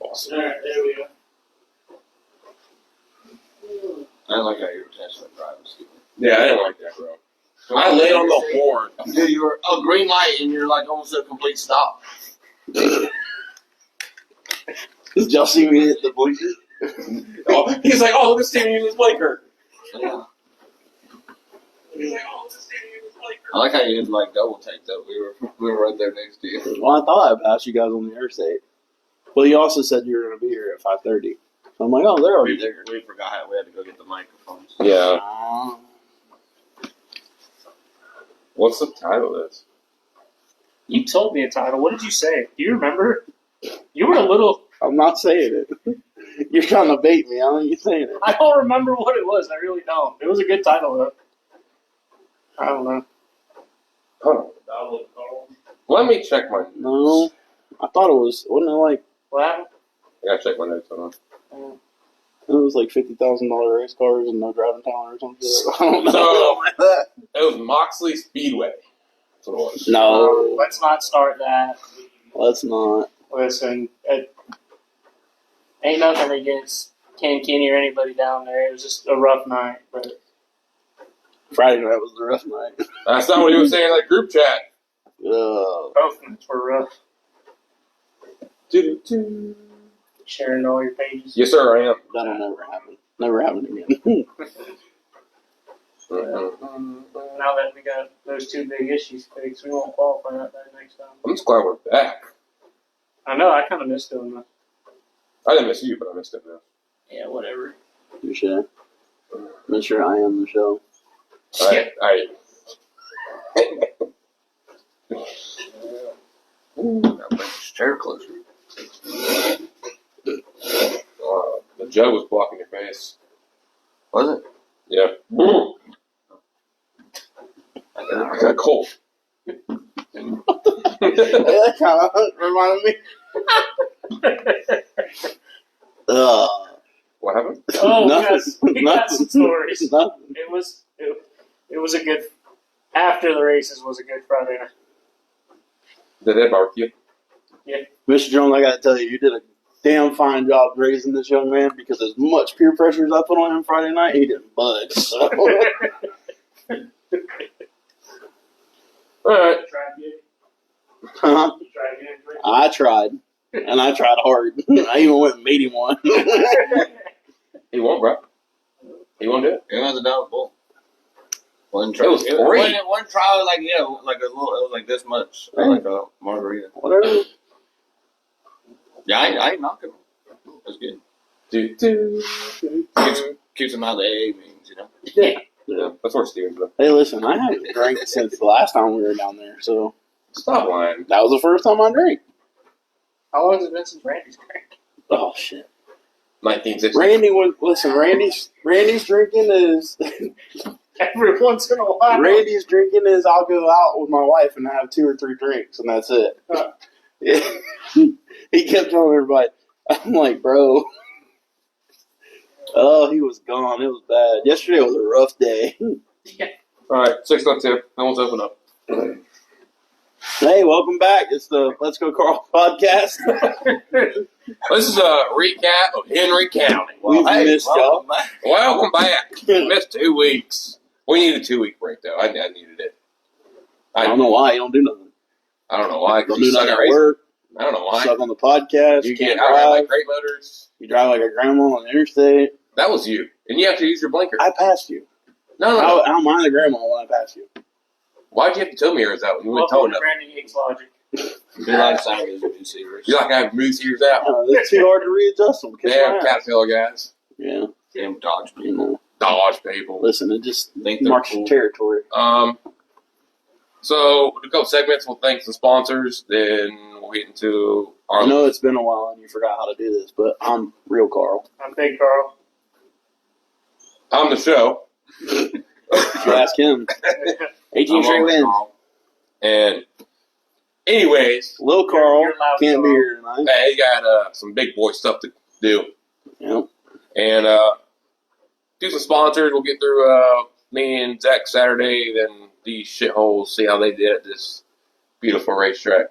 Awesome. All right, there we go. I don't like how you were Tesla driving. Yeah, I didn't like that, bro. I laid on the horn. Dude, you were a green light and you're like almost at a complete stop. Did y'all see me hit the blinker? Oh, he's like, oh, look at Steven using his blinker. Yeah. He's like, oh, look at Steven using his blinker. I like how you did like double take though. We were right there next to you. Well, I thought I passed you guys on the interstate. Well, you also said you were going to be here at 5:30. So I'm like, oh, they're already there. We forgot how we had to go get the microphones. Yeah. What's the title of this? You told me a title. What did you say? Do you remember? You were a little. I'm not saying it. You're trying to bait me. I don't you saying it. I don't remember what it was. I really don't. It was a good title, though. I don't know. Hold on. Let me check my. No. I thought it was, wasn't it like, What happened? I gotta check my notes on it. it was like $50,000 race cars and no driving talent or something? I don't know. So, it was Moxley Speedway. That's what it was. No, Let's not start that. let's not. Listen, it ain't nothing against Ken Kenny or anybody down there. It was just a rough night. But Friday night was the rough night. That's not what he was saying in that group chat. both nights were rough. Doo-doo-doo. Sharing all your pages. Yes, sir, I am. That'll never happen. Never happen again. Now that we got those two big issues fixed, we won't qualify that next time. I'm just glad we're back. I know, I kind of missed doing that. I didn't miss you, but I missed it now. Yeah, whatever. You should. Make sure I am the show. Alright. Gotta bring this chair closer. The jug was blocking your face. Was it? Yeah. I got a cold. That kind of reminded me. What happened? Oh, Nothing. we got some stories. Nothing. It was a good. After the races was a good Friday night. Did they barbecue? Mr. Jones, I got to tell you, you did a damn fine job raising this young man because as much peer pressure as I put on him Friday night, he didn't budge. So. Alright. Huh? I tried. And I tried hard. I even went and made him one. He won't, bro. He won't do it. It was a double bull. One It try. was great. One trial, like, yeah, like a little, it was like this much. Like a margarita. Whatever. Yeah, I ain't knocking him. That's good. Keeps him out of the AA meetings, you know? Yeah, that's where Steven's at. Hey, listen, I haven't drank since the last time we were down there, so Stop lying. that was the first time I drank. How long has it been since Randy's drank? Oh shit! 1960. Randy was listen. Randy's drinking is Every once in a while. Randy's drinking is I'll go out with my wife and have 2 or 3 drinks and that's it. Yeah. He kept telling everybody. I'm like, bro. Oh, he was gone. It was bad. Yesterday was a rough day. Alright, 6.2. Then let's open up. Hey, welcome back. It's the Let's Go Carl podcast. This is a recap of Hendry County. We've missed y'all. Welcome back. Missed 2 weeks. We need a 2-week break, though. I needed it. I don't know why you don't do nothing. I don't know why. Don't do nothing at work. I don't know why. Suck on the podcast. You Can't get out drive. like great motors. You drive like a grandma on the interstate. That was you. And you have to use your blinker. I passed you. No. I don't mind the grandma when I pass you. Why'd you have to tell me yours out? You wouldn't Welcome tell to enough. Randy Hicks Logic. He likes Saturdays with receivers. You like I have moose ears out. It's too hard to readjust them. Kiss Damn my ass. Caterpillar guys. Yeah. Damn Dodge You people. know. Dodge people. Listen, it just Think they're marks cool. your territory. So, a couple segments. We'll thank the sponsors. Then we'll get into our... I know it's been a while and you forgot how to do this, but I'm real Carl. I'm Big Carl. On the show. You ask him. 18 straight wins. And anyways, Lil Carl You're loud, can't be Carl. here tonight. he got some big boy stuff to do. Yep. And do some sponsors. We'll get through me and Zach Saturday, then these shitholes, see how they did at this beautiful racetrack.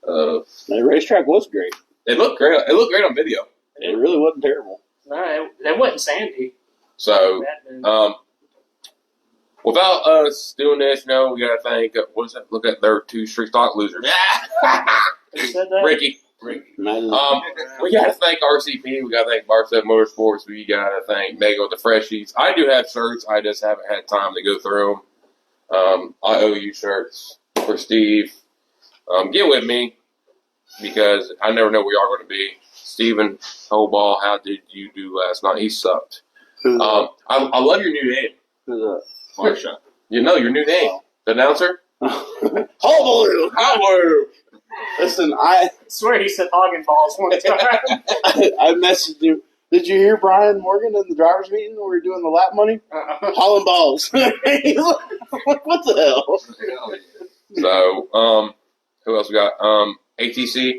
The racetrack was great. It looked great. It looked great on video. It really wasn't terrible. No, that wasn't Sandy. So, That bad. without us doing this, we got to thank, what is that? Look at their 2 street stock losers. Who said that? Ricky. Imagine We got to thank RCP. We got to thank Barset Motorsports. We got to thank Mego with the Freshies. I do have shirts. I just haven't had time to go through them. I owe you shirts for Steve. Get with me because I never know where you are going to be. Steven Hoball, how did you do last night? He sucked. who's I love your new name. that? Marsha. Your new name. The announcer? Hullabaloo! Howard. Listen, I swear he said hogging balls one time. I messaged you. Did you hear Brian Morgan in the drivers' meeting where we were doing the lap money? Hauling balls. He's like, what the hell? So, who else we got? ATC.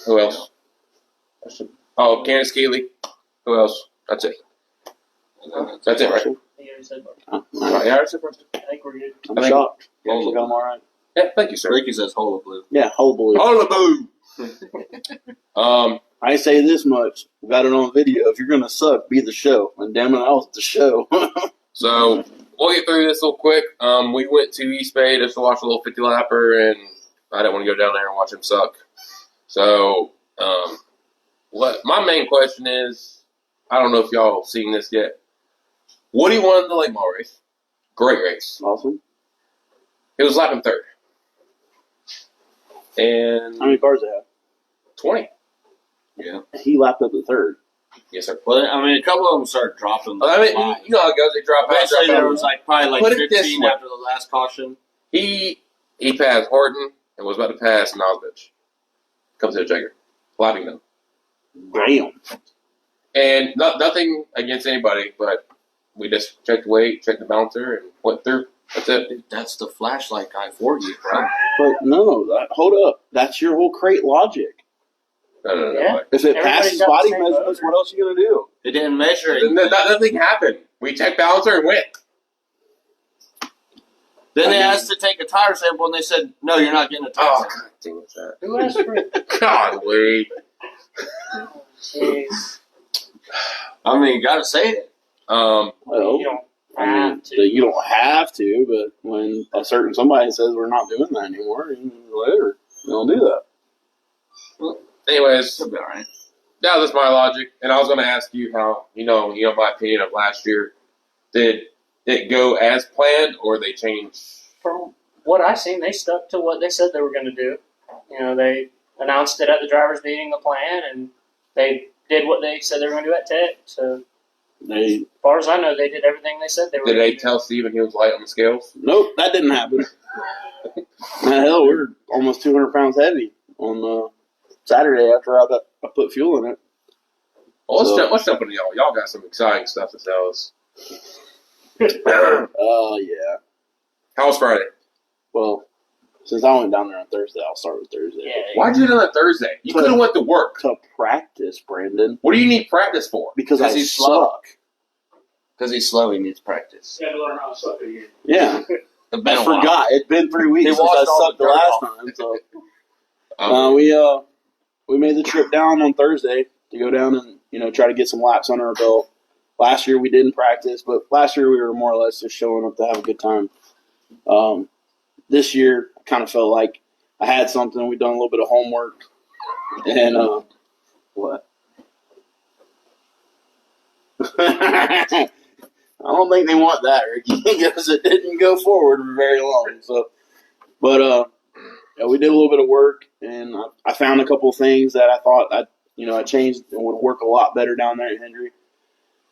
Who else? Oh, Candace Keeley. Who else? That's it. That's it, right? He already said, Right, yeah, that's it. I think we're good. I'm shocked. You actually got them all right. Yeah, thank you, sir. Ricky says hullabaloo. Yeah, hullabaloo. On the boo. I say this much. We got it on video. If you're going to suck, be the show. And damn it, I was the show. So we'll get through this real quick. We went to East Bay just to watch a little 50 lapper, and I didn't want to go down there and watch him suck. So, what my main question is, I don't know if y'all have seen this yet. Woody won the Lake Mall race. Great race. Awesome. It was lapping third. And How many cars they have? 20. Yeah. He lapped up the third. Yes, sir. Well, I mean, a couple of them started dropping. I mean, you know how it goes. They drop out. Eventually, Drop there out. was probably Put it this 15 way. after the last caution. He passed Horton and was about to pass Nosbitch. Comes to a Jagger. Lapping them. Damn. And nothing against anybody, but we just checked the weight, checked the bouncer, and went through. That's it. Dude, that's the flashlight guy for you, bro. But no, hold up. That's your whole crate logic. No. Yeah. If it Everybody's passes got the body same measurements, motor. what else are you going to do? It didn't measure it. Nothing happened. We checked bouncer and went. Then they asked to take a tire sample, and they said, "No, you're not getting a tire Oh, sample." God damn it, that. Who asked for it? God, Lee. Jeez. I mean, you got to say it. Well, You don't I mean, have to. you don't have to, but when a certain somebody says we're not doing that anymore, whatever, we don't do that. Anyways, It'll be all right. that was my logic. And I was going to ask you how, my opinion of last year. Did it go as planned or they changed? From what I seen, they stuck to what they said they were going to do. They announced it at the drivers' meeting, the plan, and they did what they said they were going to do at Tech. So, They as far as I know, they did everything they said they were Did going they to do. tell Steven he was light on the scales? nope, that didn't happen. Hell, we were almost 200 pounds heavy on Saturday after I put fuel in it. Well, So- let's jump into y'all. Y'all got some exciting stuff to tell us. Yeah. How was Friday? Well, since I went down there on Thursday, I'll start with Thursday. Yeah, Why'd you do it on Thursday? You could have went to work. To practice, Brandon, What do you need practice for? because I he's slow. suck. Because he's slow, he needs practice. You got to learn how to suck again. Yeah, It's been I a while. forgot. It'd been 3 weeks He since I washed all sucked the the dirt last off. time. So we made the trip down on Thursday to go down and try to get some laps under our belt. Last year we didn't practice, but last year we were more or less just showing up to have a good time. This year I kind of felt like I had something. We'd done a little bit of homework, and what? I don't think they want that, Ricky, because it didn't go forward for very long. So, but yeah, we did a little bit of work, and I found a couple of things that I thought I changed and would work a lot better down there at Hendry.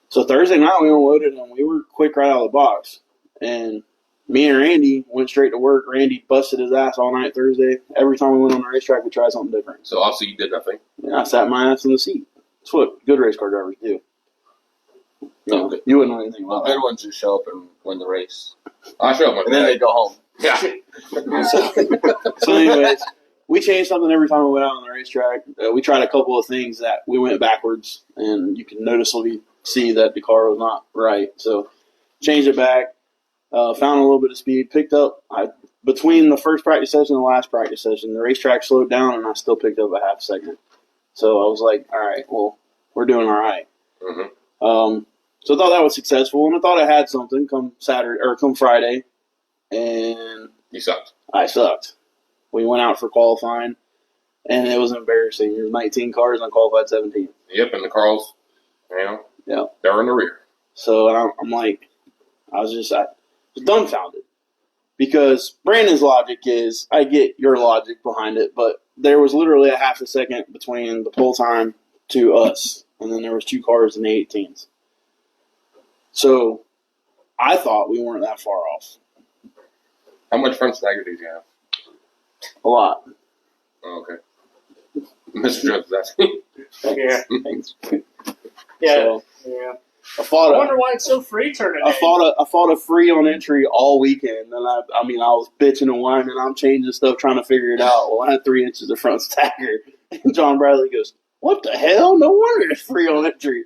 So Thursday night we unloaded, and we were quick right out of the box. And me and Randy went straight to work. Randy busted his ass all night Thursday. Every time we went on the racetrack, we tried something different. So obviously you did nothing. And I sat my ass in the seat. That's what good race car drivers do. No, Okay. you wouldn't know anything The about good that. ones just show up and win the race. I showed up And then they go home. Yeah. So anyways, we changed something every time we went out on the racetrack. We tried a couple of things that we went backwards, and you can noticeably see that the car was not right. So changed it back, found a little bit of speed, picked up. I between the first practice session and the last practice session, the racetrack slowed down, and I still picked up a half second. So I was like, all right, well, we're doing all right. Mm-hmm. So I thought that was successful, and I thought I had something come Friday, and You sucked. I sucked. We went out for qualifying, and it was embarrassing. There was 19 cars, and I qualified 17. Yep, and the Carls, they're in the rear. So I'm like, I was dumbfounded. Because Brandon's logic is, I get your logic behind it, but there was literally a half a second between the pole time to us, and then there was 2 cars in the 18s. So I thought we weren't that far off. How much front stagger did you have? A lot. Oh, okay. Mr. Jones is asking. Yeah. Thanks. Yeah. So, Yeah. I fought wonder why it's so free turning. I fought a free on entry all weekend, and I was bitching and whining, and I'm changing stuff trying to figure it out. Well, I had 3 inches of front stagger, and John Bradley goes, "What the hell? No wonder it's free on entry."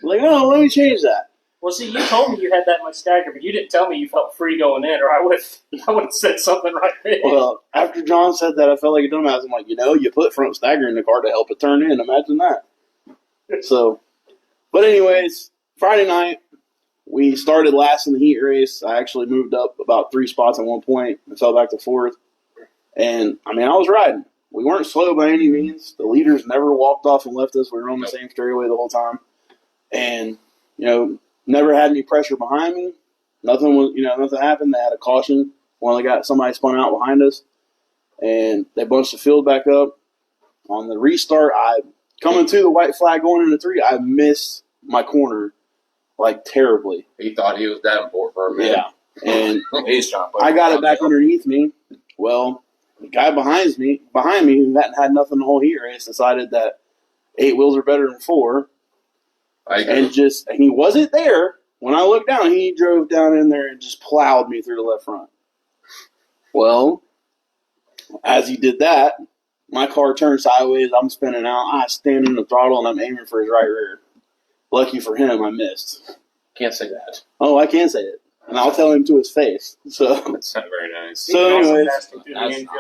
I'm like, oh, let me change that. Well, see, you told me you had that much stagger, but you didn't tell me you felt free going in, or I would have said something right there. Well, after John said that, I felt like a dumbass. I'm like, you put front stagger in the car to help it turn in. Imagine that. So, but anyways, Friday night, we started last in the heat race. I actually moved up about 3 spots at one point and fell back to 4th. And, I was riding. We weren't slow by any means. The leaders never walked off and left us. We were on the same straightaway the whole time. And, never had any pressure behind me. Nothing happened. They had a caution. Somebody spun out behind us. And they bunched the field back up. On the restart, coming to the white flag going into 3, I missed my corner terribly. He thought he was Davenport for a minute. Yeah. And He's trying to I got it back underneath me. Well, the guy behind me, who hadn't had nothing the whole heat race, decided that 8 wheels are better than 4. And he wasn't there. When I looked down, he drove down in there and just plowed me through the left front. Well, as he did that, my car turned sideways. I'm spinning out. I stand in the throttle, and I'm aiming for his right rear. Lucky for him, I missed. Can't say that. Oh, I can say it. And I'll tell him to his face. So That's not very nice. So anyways,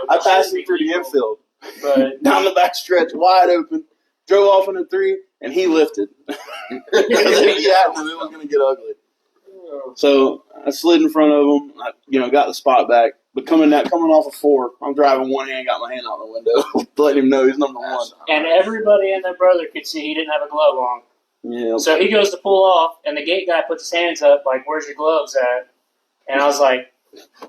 I passed him through the infield. infield. But Down the back stretch, wide open. Drove off in a 3, and he lifted. Because if he hadn't, it was going to get ugly. So I slid in front of him. I, got the spot back. But coming off of 4, I'm driving one hand, got my hand out the window, letting him know he's number 1. And everybody and their brother could see he didn't have a glove on. Yeah. So he goes to pull off, and the gate guy puts his hands up, like, "Where's your gloves at?" And I was like,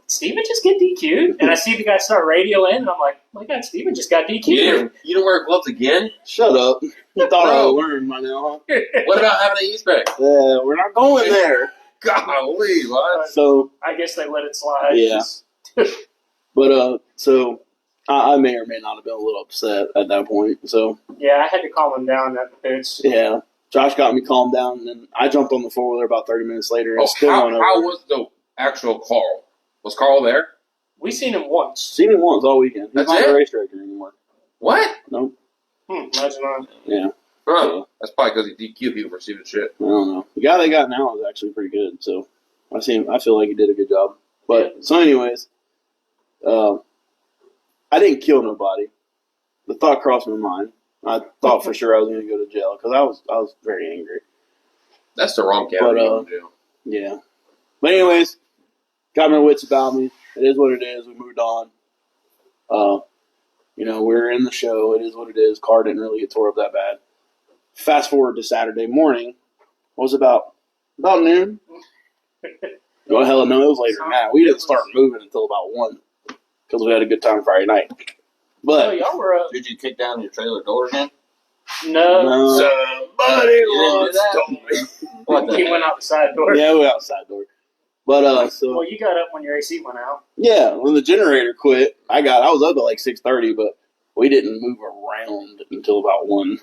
"Steven just get DQ'd?" And I see the guy start radioing, and I'm like, "Oh my God, Steven just got DQ'd." You don't wear gloves again? Shut up. You thought I would learn by now, huh? What about having an E-spec? Yeah, we're not going there. Golly, what? So, I guess they let it slide. yeah. But, so I may or may not have been a little upset at that point. So, Yeah, I had to calm him down at the pitch. yeah. Josh got me calmed down, and then I jumped on the 4-wheeler about 30 minutes later. And still how went over. was the actual Carl? Was Carl there? We seen him once. Seen him once all weekend. He's That's not it? a race director anymore. What? Nope. Imagine that. Yeah. Huh. That's probably because he DQ'd people for stupid shit. I don't know. The guy they got now is actually pretty good, so I feel like he did a good job. But so, anyways, I didn't kill nobody. The thought crossed my mind. I thought for sure I was going to go to jail because I was very angry. That's the wrong county. But, to go to jail. Yeah. But anyways, got my wits about me. It is what it is. We moved on. We're in the show. It is what it is. Car didn't really get tore up that bad. Fast forward to Saturday morning. What was it about noon? Well, hell no, it was later than that. We didn't start moving until about 1 because we had a good time Friday night. Oh, But y'all were up. Did you kick down your trailer door again? No. somebody once told me. What the He went out the side door. Yeah, we outside door. But so Well, you got up when your AC went out. yeah, when the generator quit, I was up at like 6:30, but we didn't move around until about 1.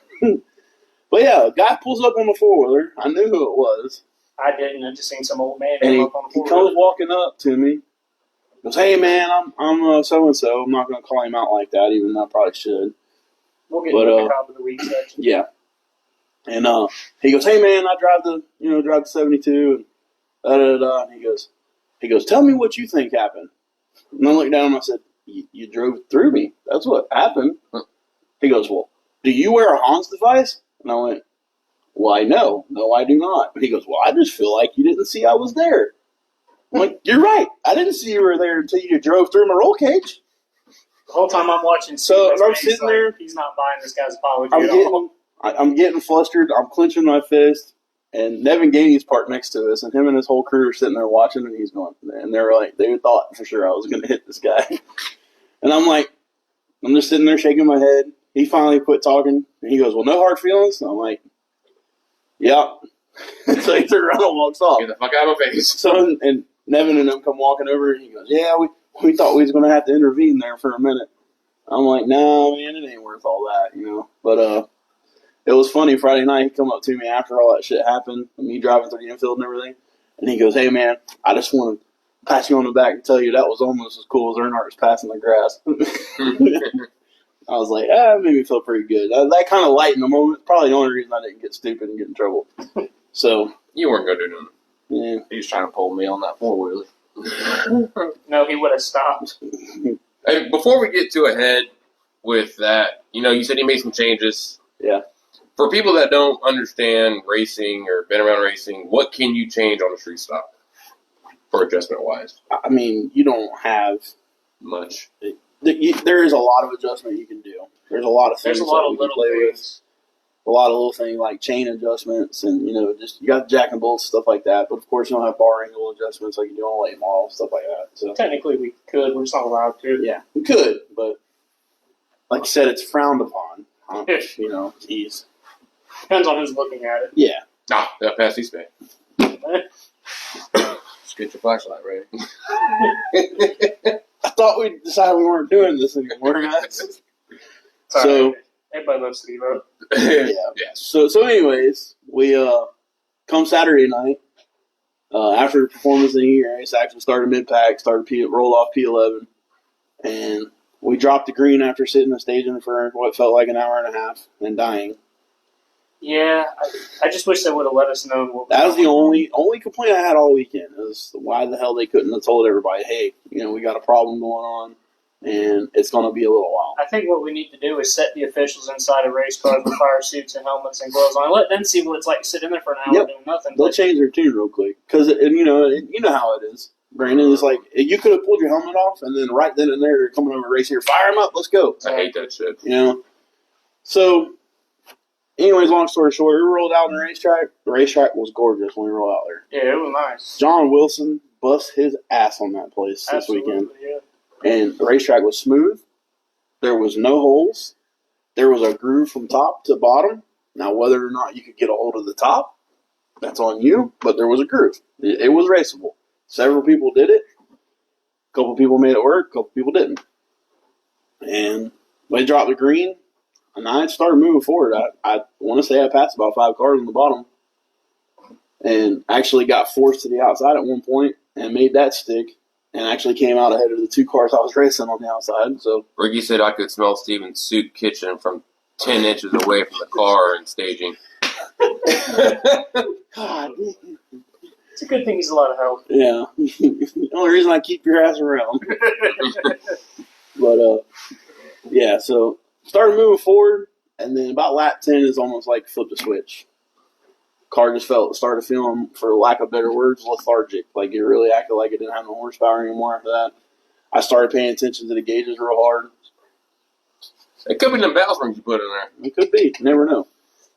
But yeah, a guy pulls up on the 4-wheeler. I knew who it was. I didn't. I just seen some old man And come up on the he floor. comes walking up to me. Goes, "Hey man, I'm so and so. I'm not gonna call him out like that, even though I probably should." We'll get But, to the cop of the week section. Yeah. And he goes, "Hey man, I drive the 72 and da da da." And he goes, "Tell me what you think happened." And I looked down and I said, you drove through me. That's what happened. He goes, well, do you wear a Hans device? And I went, well, I know. No, I do not. He goes, well, I just feel like you didn't see I was there. I'm like, you're right. I didn't see you were there until you drove through my roll cage. The whole time I'm watching, So Steve, I'm sitting there. He's not buying this guy's apology at all. I'm getting flustered. I'm clenching my fist. And Nevin Gainey's parked next to us, and him and his whole crew are sitting there watching, and he's going, and they're like, they thought for sure I was going to hit this guy. And I'm like, I'm just sitting there shaking my head. He finally quit talking, and he goes, well, no hard feelings? And I'm like, yep. So he turns around and walks off. Get the fuck out of my face. So, and Nevin and them come walking over, and he goes, yeah, we thought we was going to have to intervene there for a minute. I'm like, no, man, it ain't worth all that, you know. But, it was funny. Friday night, he come up to me after all that shit happened, me driving through the infield and everything, and he goes, hey, man, I just want to pat you on the back and tell you that was almost as cool as Earnhardt's passing the grass. I was like, that made me feel pretty good. That kind of lightened the moment. Probably the only reason I didn't get stupid and get in trouble. So You weren't going to do nothing. yeah. He was trying to pull me on that four-wheeler. No, he would have stopped. Hey, before we get too ahead with that, you said he made some changes. Yeah. For people that don't understand racing or been around racing, what can you change on a street stop for adjustment-wise? I mean, you don't have Much. there is a lot of adjustment you can do. There's a lot of things There's a lot that of we can little play with. things. A lot of little things like chain adjustments and, just you got jack and bolts, stuff like that. But, of course, you don't have bar angle adjustments like you do on a late model, stuff like that. So, Technically, we could. We're just not allowed to. yeah, we could, but like you said, it's frowned upon. Geez. Depends on who's looking at it. Yeah. That pass these back. Just get your flashlight ready. I thought we decided we weren't doing this anymore, guys. So, everybody loves Steve. yeah. So anyways, we come Saturday night, after the performance in the heat race, actually started mid-pack, rolled off P11, and we dropped the green after sitting in the staging for what felt like an hour and a half and dying. Yeah, I just wish they would have let us know. What That was the only complaint I had all weekend, is why the hell they couldn't have told everybody, hey, we got a problem going on, and it's going to be a little while. I think what we need to do is set the officials inside of race cars with fire suits and helmets and gloves on. Let them see what it's like to sit in there for an hour doing nothing. They'll change their tune real quick. Because, you know how it is. Brandon, it's like, you could have pulled your helmet off, and then right then and there, they're coming over to race here. Fire them up, let's go. I hate that shit. So, anyways, long story short, we rolled out on the racetrack. The racetrack was gorgeous when we rolled out there. Yeah, it was nice. John Wilson bust his ass on that place this weekend. Yeah. And the racetrack was smooth. There was no holes. There was a groove from top to bottom. Now, whether or not you could get a hold of the top, that's on you, but there was a groove. It was raceable. Several people did it. A couple people made it work. A couple people didn't. And they dropped the green, and I started moving forward. I want to say I passed about 5 cars on the bottom, and actually got forced to the outside at one point and made that stick, and actually came out ahead of the 2 cars I was racing on the outside. So Ricky said I could smell Steven's soup kitchen from 10 inches away from the car and staging. God. It's a good thing he's a lot of help. Yeah. The only reason I keep your ass around. But, yeah, so started moving forward, and then about lap 10 is almost like flip the switch. Car just started feeling, for lack of better words, lethargic. Like it really acted like it didn't have no horsepower anymore after that. I started paying attention to the gauges real hard. It could be them bells rings you put in there. It could be. You never know.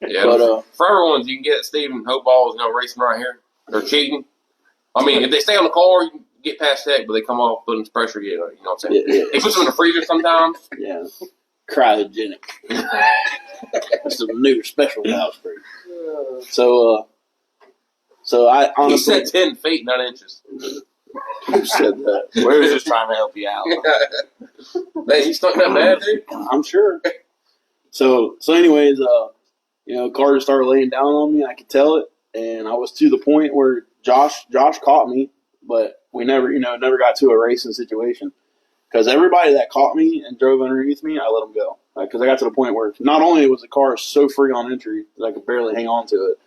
Yeah, But, for everyone, you can get Steven Hope Balls racing right here. They're cheating. I mean, if they stay on the car, you can get past that, but they come off putting pressure. You know what I'm saying? Yeah. He puts them in the freezer sometimes. Yeah. Cryogenic. That's a new special valve spray. So I He honestly said 10 feet, not inches. said that. We were just trying to help you out. Man, he stunk that bad, dude. I'm sure. So anyways, car just started laying down on me. I could tell it, and I was to the point where Josh caught me, but we never got to a racing situation. Because everybody that caught me and drove underneath me, I let them go. Because I got to the point where not only was the car so free on entry that I could barely hang on to it.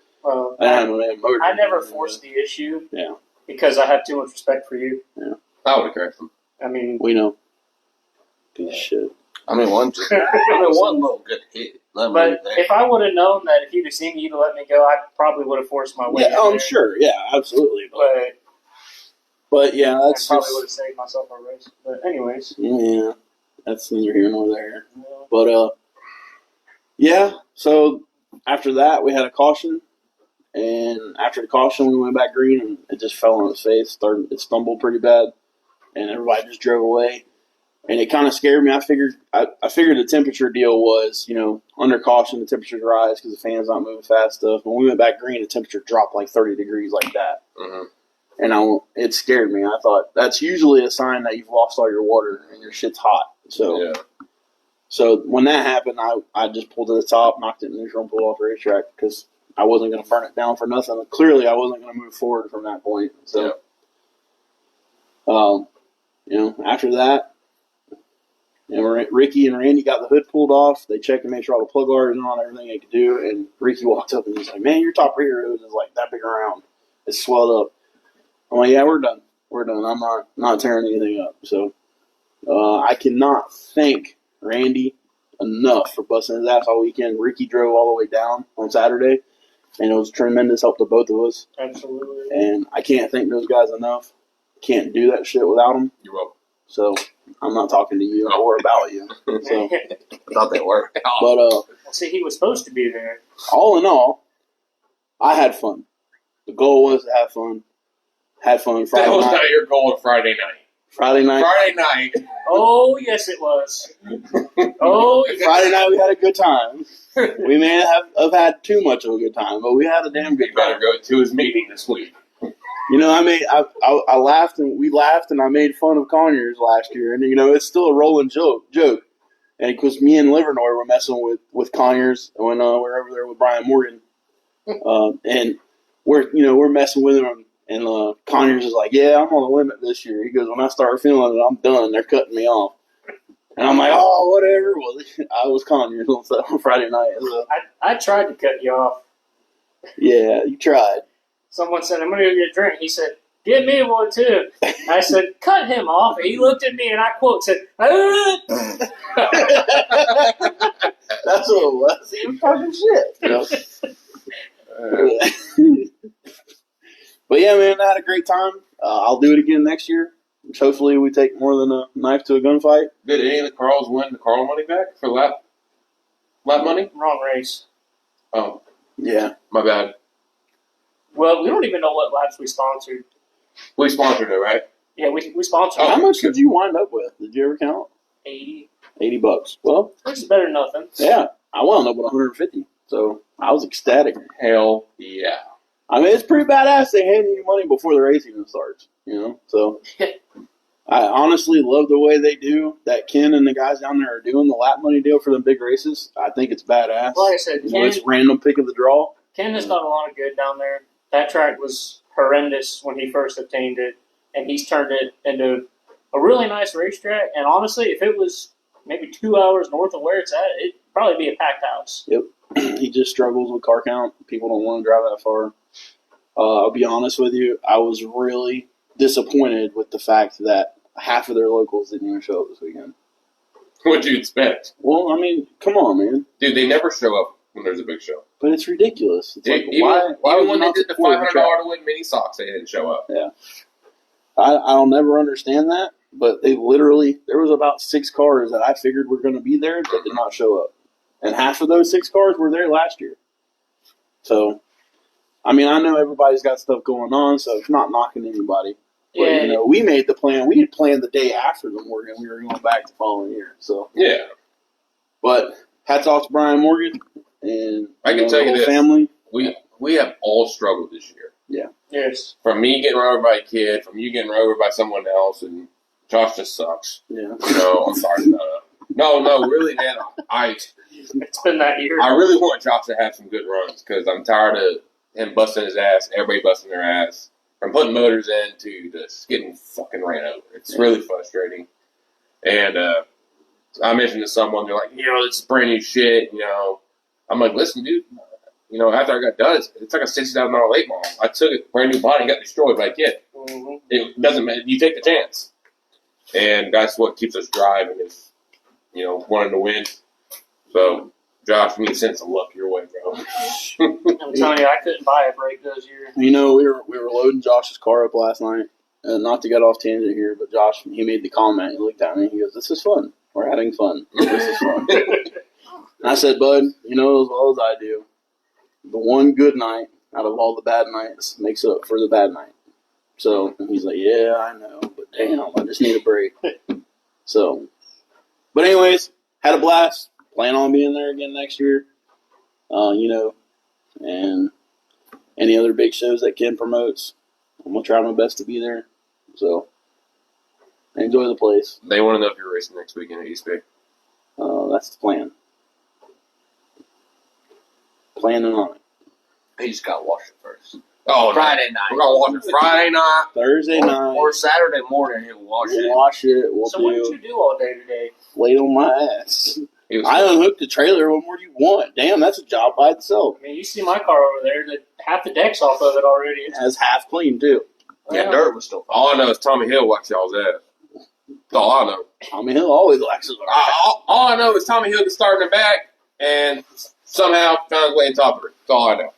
I never forced the issue. Yeah. Because I have too much respect for you. I would have corrected him. I mean, We know. Piece of shit. I mean, one little good hit. but if I would have known that if you'd have seen me, you'd have let me go, I probably would have forced my way. Yeah, I'm sure. Yeah, absolutely. But yeah, I that's probably just, would have saved myself a race. But anyways, yeah, that's neither here nor there. you know, But yeah. So after that, we had a caution, and after the caution, we went back green, and it just fell on its face. It stumbled pretty bad, and everybody just drove away. And it kind of scared me. I figured the temperature deal was, under caution, the temperatures rise because the fan's not moving fast enough. When we went back green, the temperature dropped like 30 degrees like that. Mm-hmm. And it scared me. I thought, that's usually a sign that you've lost all your water and your shit's hot. So when that happened, I just pulled to the top, knocked it in neutral, and pulled off the racetrack because I wasn't going to burn it down for nothing. Clearly, I wasn't going to move forward from that point. So, after that, Ricky and Randy got the hood pulled off. They checked and made sure all the plug wires and on everything they could do. And Ricky walked up and he's like, "Man, your top rear hose is like that big around. It's swelled up." I'm like, "Yeah, we're done. We're done. I'm not tearing anything up." So I cannot thank Randy enough for busting his ass all weekend. Ricky drove all the way down on Saturday, and it was tremendous help to both of us. absolutely. And I can't thank those guys enough. Can't do that shit without them. You're welcome. So I'm not talking to you or about you. So, I thought they were. but See, he was supposed to be there. all in all, I had fun. The goal was to have fun. Had fun That Friday was night. not your goal on Friday night. Friday night. Friday night. Oh, yes, it was. Oh, yes. Friday night we had a good time. We may have had too much of a good time, but we had a damn good You better time. go to his meeting this week. I laughed and we laughed and I made fun of Conyers last year, and it's still a rolling joke. And because me and Livernois were messing with Conyers when we were over there with Brian Morgan, and we're messing with him, and Conyers is like, "Yeah, I'm on the limit this year." He goes, "When I start feeling it, I'm done. They're cutting me off." And I'm like, "Oh, whatever." Well, I was Conyers on Friday night. So, I tried to cut you off. yeah, you tried. Someone said, "I'm going to go get a drink." He said, "Get me one, too." I said, "Cut him off." And he looked at me and I quote said, "Ah." That's what it was. He was talking shit. But yeah, man, I had a great time. I'll do it again next year. Hopefully, we take more than a knife to a gunfight. Did any of the Carls win the Carl money back for lap money? Wrong race. Oh, Yeah. my bad. Well, we don't even know what laps we sponsored. We sponsored it, right? Yeah, we sponsored How much did you wind up with? Did you ever count? 80. $80. Well, Which is better than nothing. yeah, I wound up with 150. So I was ecstatic. Hell yeah. I mean, it's pretty badass. They hand you money before the race even starts. So I honestly love the way they do that. Ken and the guys down there are doing the lap money deal for the big races. I think it's badass. Like I said, It's random pick of the draw. Ken has done a lot of good down there. That track was horrendous when he first obtained it, and he's turned it into a really nice racetrack. And honestly, if it was maybe 2 hours north of where it's at, it'd probably be a packed house. Yep. He just struggles with car count. People don't want to drive that far. I'll be honest with you. I was really disappointed with the fact that half of their locals didn't even show up this weekend. What'd you expect? Well, I mean, come on, man. Dude, they never show up when there's a big show. But it's ridiculous. It's like, Even why even would when you they not did the support $500 track? to win mini socks, they didn't show up. Yeah. I'll never understand that, but there was about 6 cars that I figured were going to be there that did not show up. And half of those 6 cars were there last year. So, I mean, I know everybody's got stuff going on, so it's not knocking anybody. But, Yeah. we made the plan. We had planned the day after the Morgan. We were going back the following year. So, Yeah. but hats off to Brian Morgan and I can the tell you whole this. family. We have all struggled this year. Yes. From me getting run over by a kid, from you getting run over by someone else, and Josh just sucks. Yeah. No, I'm sorry. No, really, man. It's been that year. I really want Josh to have some good runs because I'm tired of him busting his ass, everybody busting their ass, from putting motors in to just getting fucking ran over. It's really frustrating. And I mentioned to someone, they're like, this is brand new shit. I'm like, listen, dude. After I got done, it's like a $60,000 late model. I took it, brand new body, got destroyed by a kid. Mm-hmm. It doesn't matter. You take the chance. and that's what keeps us driving is, wanting to win. So, Josh, we need to send some luck your way, bro. I'm telling you, I couldn't buy a brake those years. We were loading Josh's car up last night. Not to get off tangent here, but Josh, he made the comment. He looked at me. He goes, "This is fun. We're having fun. This is fun." And I said, "Bud, you know as well as I do, the one good night out of all the bad nights makes up for the bad night." So he's like, "Yeah, I know, but damn, I just need a break." So, but anyways, had a blast. Plan on being there again next year. And any other big shows that Ken promotes, I'm gonna try my best to be there. So enjoy the place. They want to know if you're racing next weekend at East Bay. That's the plan. Planning on it. He just got to wash it first. Oh, Friday night. We're going to watch it Friday night. Thursday night. Or Saturday morning, he'll wash We'll it. wash it. We'll So what did you do all day today? lay on my ass. It was I unhooked the trailer. What more do you want? Damn, that's a job by itself. I mean, you see my car over there. Half the deck's off of it already. It has half clean too. Yeah, dirt was still all I know is Tommy Hill whacks y'all's ass. That's all I know. I mean, he'll always likes it. All I know is Tommy Hill can start in the back and somehow found his way on top of it. That's all I know.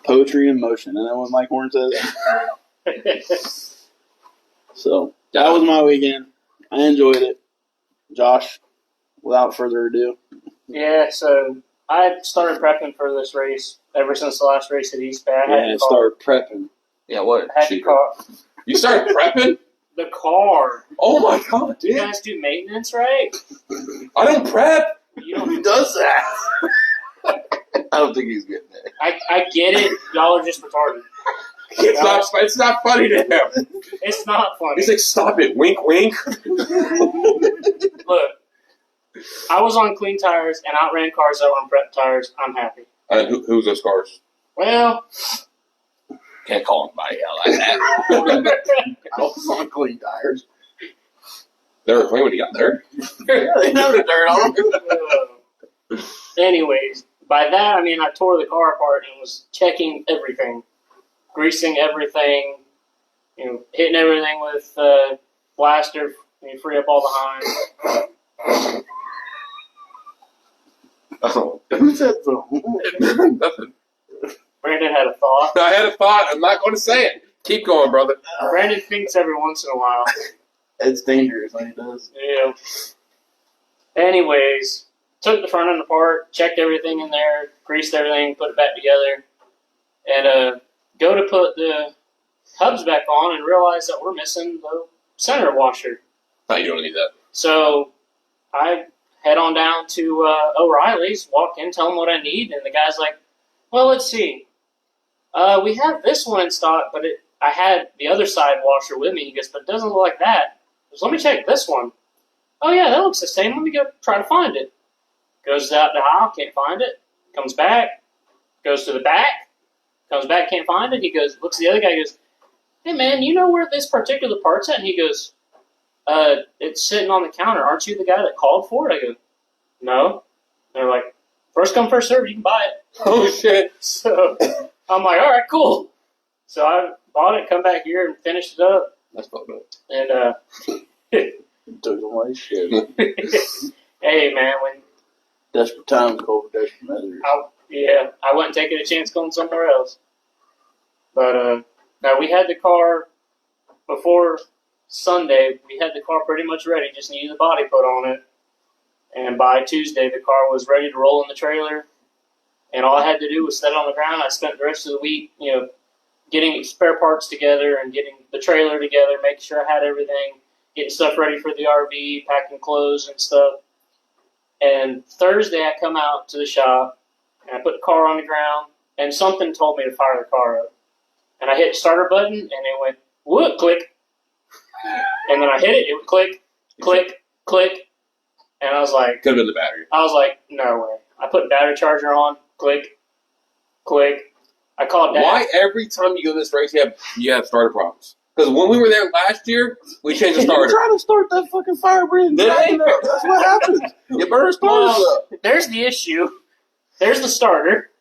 Poetry in motion. And that what Mike Horn says? So, that was my weekend. I enjoyed it. Josh, without further ado. Yeah, so I started prepping for this race ever since the last race at East Bay. I had the car. Start prepping. Yeah, what? I had the car. You started prepping? The car. Oh my God, You dude. guys do maintenance, right? I don't prep. You don't. Who does that? I don't think he's getting it. I get it. Y'all are just retarded. It's not funny to him. It's not funny. He's like, stop it. Wink, wink. Look, I was on clean tires and outran cars that were on prep tires. I'm happy. Who's those cars? Well, Can't call anybody out like that. I was on clean tires. They were clean when you got there. They know the dirt on them. anyways, by that I mean I tore the car apart and was checking everything, greasing everything, hitting everything with blaster, free up all the hinds. Oh. Who said so? Nothing. Brandon had a thought. I had a thought. I'm not going to say it. Keep going, brother. Brandon thinks every once in a while. It's dangerous when he does. Yeah. Anyways, took the front end apart, checked everything in there, greased everything, put it back together, and go to put the hubs back on and realize that we're missing the center washer. Oh, you don't need that. So I head on down to O'Reilly's, walk in, tell them what I need, and the guy's like, well, let's see. We have this one in stock, but I had the other side washer with me. He goes, but it doesn't look like that. He goes, let me check this one. Oh, yeah, that looks the same. Let me go try to find it. Goes out the aisle, can't find it. Comes back, goes to the back, comes back, can't find it. He goes, looks at the other guy, goes, hey, man, you know where this particular part's at? And he goes, it's sitting on the counter. Aren't you the guy that called for it? I go, no. They're like, first come, first serve, you can buy it. Oh, shit. So I'm like, all right, cool. So I bought it, come back here, and finished it up. That's fucked up. And, Took away shit. hey, man, when Desperate times call for desperate measures. I wasn't taking a chance going somewhere else. But now we had the car before Sunday. We had the car pretty much ready. Just needed the body put on it. And by Tuesday, the car was ready to roll in the trailer. And all I had to do was set it on the ground. I spent the rest of the week, getting spare parts together and getting the trailer together, making sure I had everything, getting stuff ready for the RV, packing clothes and stuff. And Thursday, I come out to the shop, and I put the car on the ground, and something told me to fire the car up. And I hit the starter button, and it went, whoop, click. And then I hit it, it would click, click, click. And I was like, Could have been the battery. no way. I put the battery charger on, click, click. I called Dad. Why every time you go to this race, you have starter problems? Because when we were there last year, we changed the starter. You trying to start that fucking fire breathing dragon up. That's what happens. You burn starters Well, up. there's the issue. There's the starter.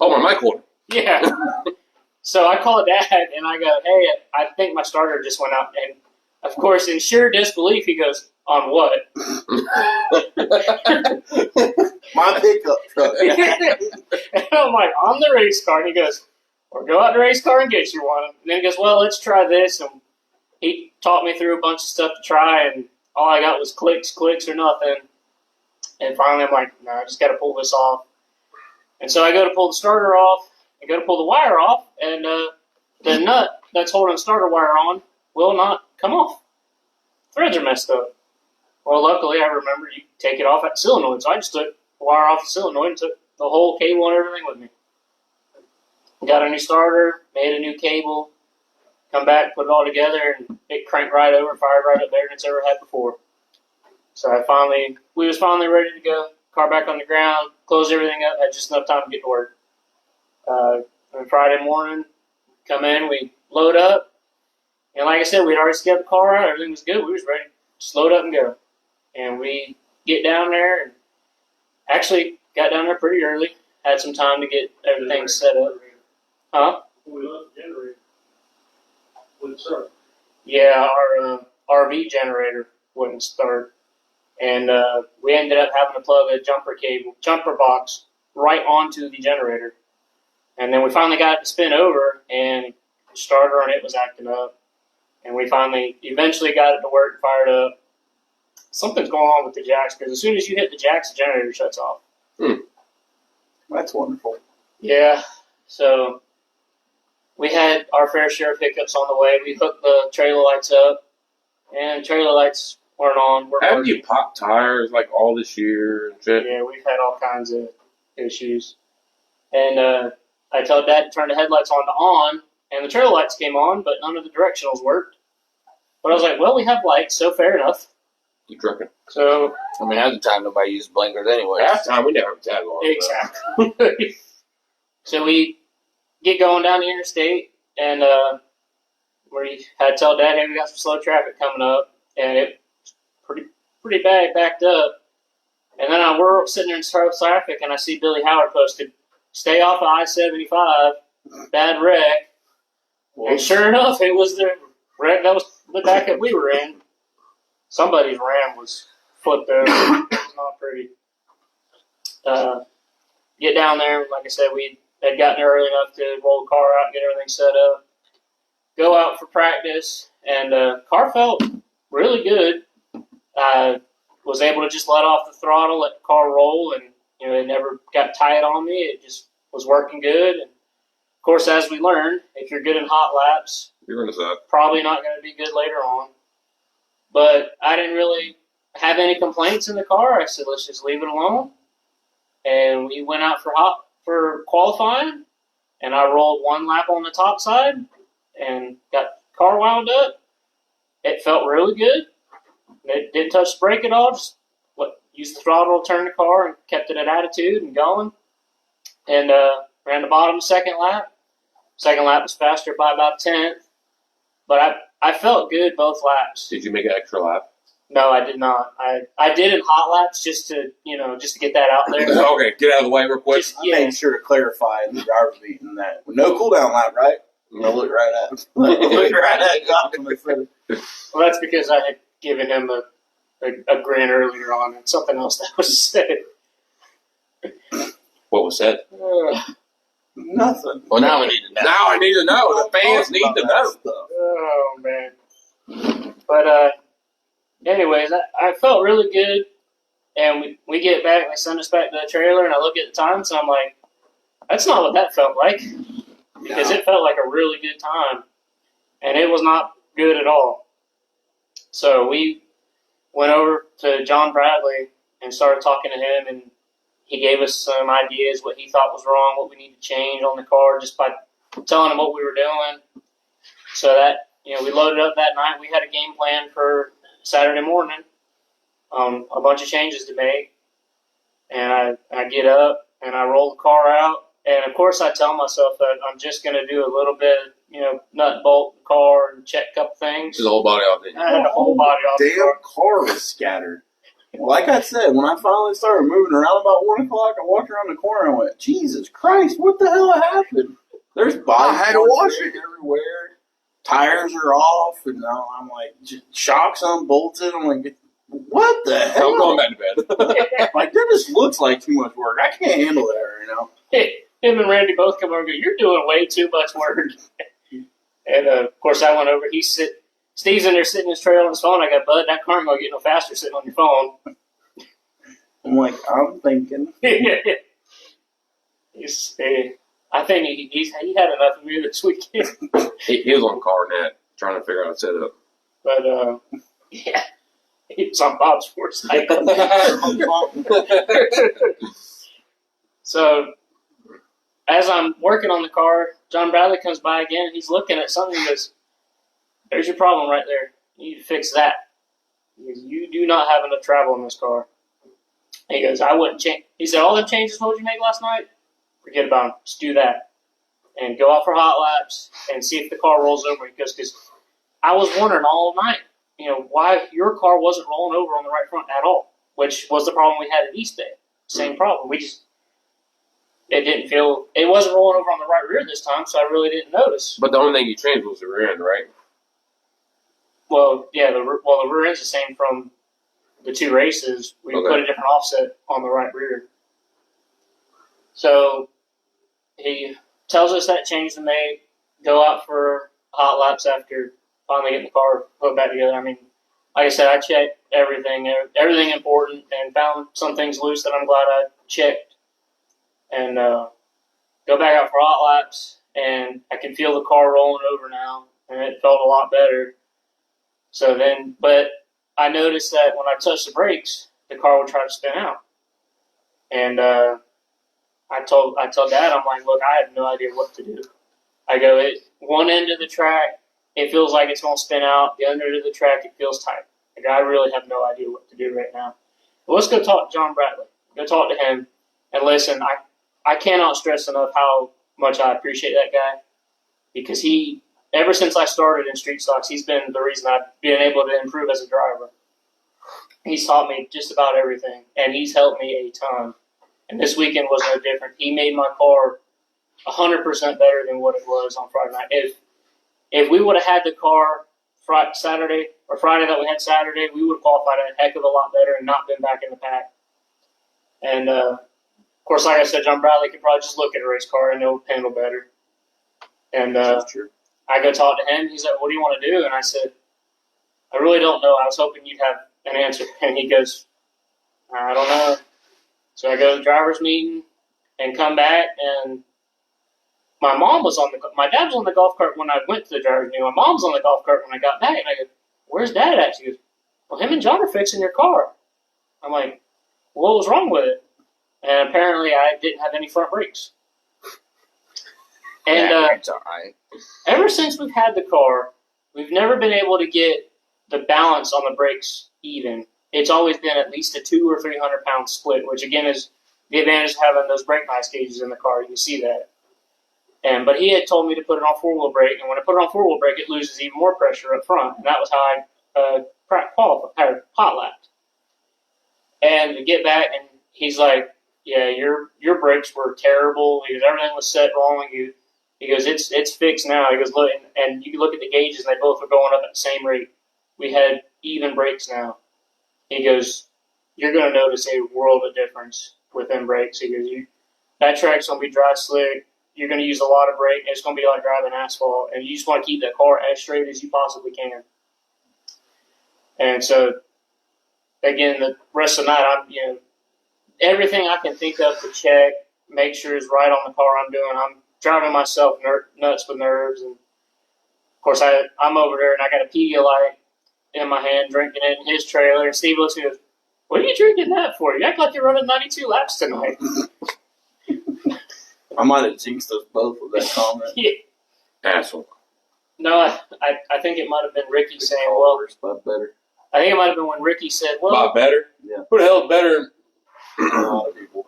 Oh, my mic holder. Yeah. So I called Dad, and I go, hey, I think my starter just went out. And Of course, in sheer disbelief, he goes, "On what?" My pickup truck. And I'm like, "On the race car." And he goes, "Or go out to the race car and get you one." And then he goes, "Well, let's try this." And he taught me through a bunch of stuff to try, and all I got was clicks or nothing. And finally, I'm like, "No, I just got to pull this off." And so I go to pull the starter off, I go to pull the wire off, and the nut that's holding the starter wire on will not come off. Threads are messed up. Well, luckily, I remember you take it off at the solenoid, so I just took the wire off the solenoid and took the whole cable and everything with me. Got a new starter, made a new cable, come back, put it all together, and it cranked right over, fired right up better than it's ever had before. So we was finally ready to go. Car back on the ground, closed everything up, had just enough time to get to work. On Friday morning, come in, we load up, and like I said, we'd already scaled the car out, everything was good, we was ready to just load up and go. And we get down there, and actually got down there pretty early, had some time to get everything set up. Huh? We left the generator. Wouldn't start. Yeah, our RV generator wouldn't start. And we ended up having to plug a jumper box right onto the generator. And then we finally got it to spin over, and the starter on it was acting up. And we eventually got it to work and fired up. Something's going on with the jacks, because as soon as you hit the jacks, the generator shuts off. That's wonderful. Yeah, so we had our fair share of hiccups on the way. We hooked the trailer lights up, and trailer lights weren't on. Haven't you popped tires like all this year and shit? Yeah, we've had all kinds of issues. And I told Dad to turn the headlights on, and the trailer lights came on, but none of the directionals worked. But I was like, well, we have lights, so fair enough. Keep trucking. So, I mean, half the time nobody uses blinkers anyway. Last time we never have tag on. exactly. So we get going down the interstate, and we had to tell Dad, hey, we got some slow traffic coming up, and it pretty bad, backed up. And then we're sitting there in slow traffic, and I see Billy Howard posted, "Stay off of I-75, bad wreck." And sure enough, it was the wreck that was the back that we were in. Somebody's Ram was flipped over. It was not pretty. Get down there, like I said, we had gotten there early enough to roll the car out and get everything set up. Go out for practice, and car felt really good. I was able to just let off the throttle, let the car roll, and it never got tight on me. It just was working good. And of course, as we learned, if you're good in hot laps, You're gonna suck. probably not going to be good later on. But I didn't really have any complaints in the car. I said, let's just leave it alone. And we went out for qualifying, and I rolled one lap on the top side and got the car wound up. It felt really good. It didn't touch the brake at all. Just used the throttle to turn the car and kept it at attitude and going. And ran the bottom of the second lap. Second lap was faster by about a tenth. But I felt good both laps. Did you make an extra lap? No, I did not. I did in hot laps just to get that out there. Okay, get out of the way real quick. Just, I made sure to clarify in the driver's meeting that no cool down lap, right? I looked right at him. Looked right at him. Well, that's because I had given him a grin earlier on and something else that was said. What was said? Nothing. Well, now we need to know. Now I need to know. The fans need to know. Oh, man. But, anyways, I felt really good. And we get back, they send us back to the trailer, and I look at the time, so I'm like, that's not what that felt like. Because it felt like a really good time. And it was not good at all. So we went over to John Bradley and started talking to him, and he gave us some ideas, what he thought was wrong, what we need to change on the car, just by telling him what we were doing. So that, we loaded up that night. We had a game plan for Saturday morning, a bunch of changes to make. And I get up and I roll the car out. And of course I tell myself that I'm just going to do a little bit, nut and bolt the car and check a couple things. Just the whole body off. I had the whole body off the Damn car was scattered. Like I said, when I finally started moving around about 1 o'clock, I walked around the corner and went, Jesus Christ, what the hell happened? There's body I had to wash it everywhere. tires are off, and I'm like, shocks unbolted. I'm like, what the hell? I'm going back to bed. Like, that just looks like too much work. I can't handle that, Him and Randy both come over and go, "You're doing way too much work." And of course, I went over. Steve's in there sitting in his trailer on his phone. I go, "Bud, that car ain't gonna get no faster sitting on your phone." I'm like, I'm thinking. I think he had enough of me this weekend. He was on CarNet trying to figure out how to set it up. But yeah, he was on Bob's sports night. So as I'm working on the car, John Bradley comes by again. And he's looking at something and goes, "There's your problem right there. You need to fix that. You do not have enough travel in this car." And he goes, "I wouldn't change." He said, "All them changes what you made last night, forget about them. Just do that. And go out for hot laps and see if the car rolls over." He goes, "Because I was wondering all night, why your car wasn't rolling over on the right front at all, which was the problem we had at East Bay. Same problem. It wasn't rolling over on the right rear this time, so I really didn't notice." But the only thing you changed was the rear end, right? Well, yeah, the rear end's the same from the two races. We put a different offset on the right rear. So he tells us that change to make, go out for hot laps after finally getting the car put back together. I mean, like I said, I checked everything important, and found some things loose that I'm glad I checked. And go back out for hot laps, and I can feel the car rolling over now, and it felt a lot better. So then, but I noticed that when I touched the brakes, the car would try to spin out. And I told Dad, I'm like, "Look, I have no idea what to do." I go, one end of the track, it feels like it's going to spin out. The other end of the track, it feels tight. Like, I really have no idea what to do right now. But let's go talk to John Bradley. Go talk to him. And listen, I cannot stress enough how much I appreciate that guy, because ever since I started in street stocks, he's been the reason I've been able to improve as a driver. He's taught me just about everything, and he's helped me a ton. And this weekend was no different. He made my car 100% better than what it was on Friday night. If we would have had the car Friday that we had Saturday, we would have qualified a heck of a lot better and not been back in the pack. And of course, like I said, John Bradley could probably just look at a race car and it'll handle better. And I go talk to him. He's like, "What do you want to do?" And I said, "I really don't know. I was hoping you'd have an answer." And he goes, "I don't know." So I go to the driver's meeting and come back, and my dad was on the golf cart when I went to the driver's meeting. My mom's on the golf cart when I got back. And I go, "Where's Dad at?" She goes, "Well, him and John are fixing your car." I'm like, "What was wrong with it?" And apparently I didn't have any front brakes. And it's all right. Ever since we've had the car, we've never been able to get the balance on the brakes even. It's always been at least a 200 or 300 pound split, which again is the advantage of having those brake nice gauges in the car. You can see that. But he had told me to put it on 4-wheel brake, and when I put it on 4-wheel brake, it loses even more pressure up front, and that was how I hot lapped. And to get back, and he's like, "Yeah, your brakes were terrible." He goes, "Everything was set wrong." He goes, it's fixed now." He goes, "Look," and you can look at the gauges, and they both were going up at the same rate. We had even brakes now. He goes, "You're going to notice a world of difference with them brakes." He goes, "That track's going to be dry slick. You're going to use a lot of brake. It's going to be like driving asphalt, and you just want to keep that car as straight as you possibly can." And so, again, the rest of the night, everything I can think of to check, make sure is right on the car I'm doing. I'm driving myself nuts with nerves, and of course I'm over there and I got a Pedialyte in my hand, drinking it in his trailer. And Steve looks at me and goes, "What are you drinking that for? You act like you're running 92 laps tonight." I might have jinxed us both with that comment. Yeah. Asshole. No, I think it might have been Ricky saying, "Well," but better. I think it might have been when Ricky said, "Well, Bob better? Yeah. Who the hell better? A lot of people.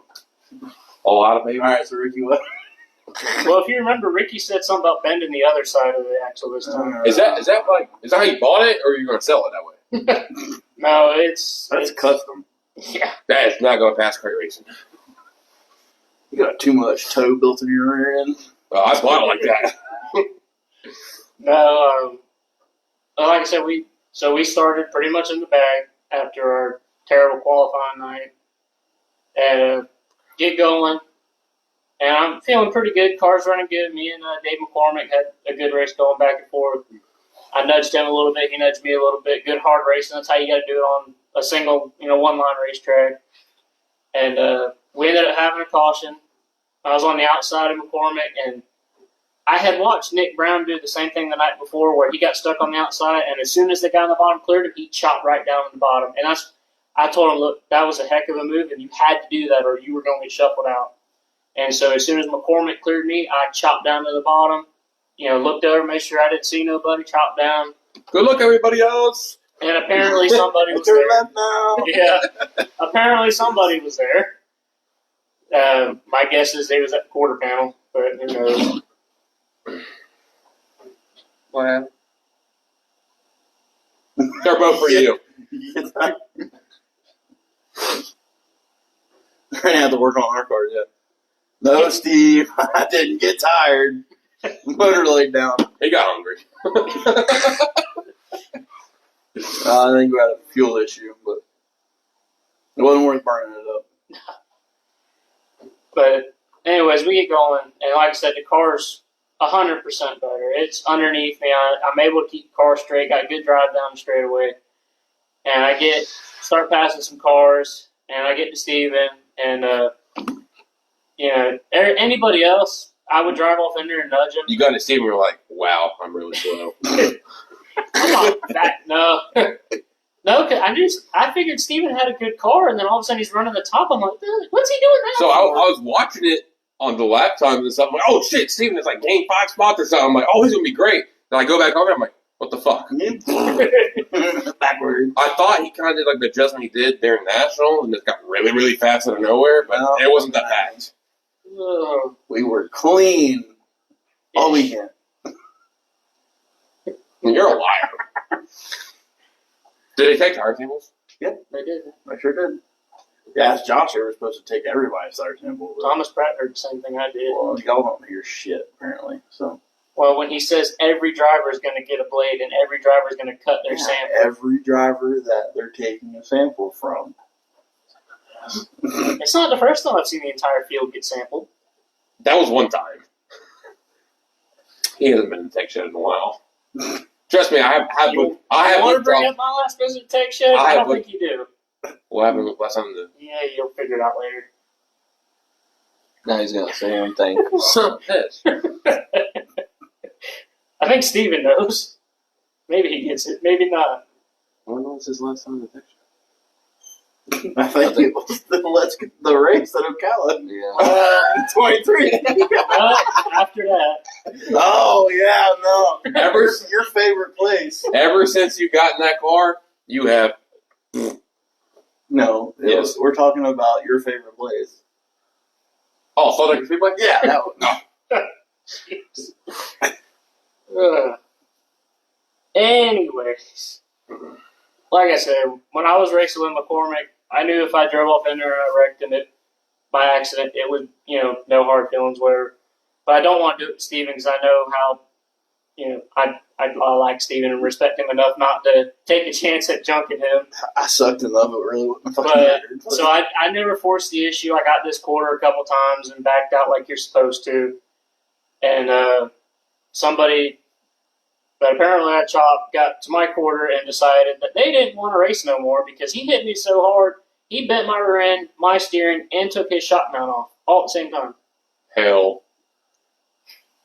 A lot of people. All right, so Ricky, what? Well, if you remember, Ricky said something about bending the other side of the axle this time." Is that how you bought it, or are you going to sell it that way? No, That's custom. yeah. That is not going to pass crate racing. You got too much toe built in your rear end. Well, I bought it like that. No, like I said, we started pretty much in the bag after our terrible qualifying night, and get going. And I'm feeling pretty good. Car's running good. Me and Dave McCormick had a good race going back and forth. I nudged him a little bit. He nudged me a little bit. Good hard racing. That's how you got to do it on a single, one-line racetrack. And we ended up having a caution. I was on the outside of McCormick, and I had watched Nick Brown do the same thing the night before where he got stuck on the outside, and as soon as the guy on the bottom cleared him, he chopped right down on the bottom. And I told him, look, that was a heck of a move, and you had to do that or you were going to get shuffled out. And so as soon as McCormick cleared me, I chopped down to the bottom, looked over, made sure I didn't see nobody, chopped down. Good luck, everybody else. And apparently somebody was Turn there. left now. Yeah, apparently somebody was there. My guess is they was at the quarter panel, but who knows. What happened? They're both for you. They're gonna have to work on our cars yet. No, Steve, I didn't get tired. Motor laid down. He got hungry. I think we had a fuel issue, but it wasn't worth burning it up. But anyways, we get going, and like I said, the car's 100% better. It's underneath me. I'm able to keep the car straight. Got a good drive down the straightaway, and I start passing some cars, and I get to Steven, and anybody else, I would drive off in there and nudge him. You got to see him, you're like, wow, I'm really slow. I'm not that, no. No, cause I figured Steven had a good car, and then all of a sudden he's running the top. I'm like, what's he doing now? So I was watching it on the lap times and stuff. I'm like, oh shit, Steven has like gained 5 spots or something. I'm like, oh, he's gonna be great. Then I go back over. I'm like, what the fuck? Backward. I thought he kind of did like the adjustment he did there in National, and just got really, really fast out of nowhere. But it wasn't that bad. We were clean all weekend. You're a liar. Did they take tire samples? Yep, They did. I sure did. Yeah, asked Josh. They were supposed to take everybody's tire sample. But, Thomas Pratt heard the same thing I did. well, y'all don't hear shit, apparently. So Well, when he says every driver is going to get a blade and every driver is going to cut their sample. every driver that they're taking a sample from. It's not the first time I've seen the entire field get sampled. That was one time. He hasn't been in tech shed in a while. Trust me, I have You looked want to bring up. up my last visit to Tech Shed? I I have don't think you do. What happened with last time? Yeah, you'll figure it out later. Now he's gonna say anything. I think Steven knows. Maybe he gets it, maybe not. When was his last time in tech shed? I think it was the race at Ocala. Yeah. 23. After that, Oh, yeah, no. Ever, Your favorite place. ever since you got in that car, you have. No, Yes. we're talking about your favorite place. Oh, Salt Lake Speedway? Yeah, that one. anyways, like I said, when I was racing with McCormick, I knew if I drove off in there and I wrecked it by accident, it would, no hard feelings, whatever. But I don't want to do it to Steven because I know how, I like Steven and respect him enough not to take a chance at junking him. I sucked in love. It really wasn't fucking But, mattered. so I never forced the issue. I got this quarter a couple times and backed out like you're supposed to. And but apparently I got to my quarter and decided that they didn't want to race no more because he hit me so hard, he bent my rear end, my steering, and took his shot mount off all at the same time. Hell.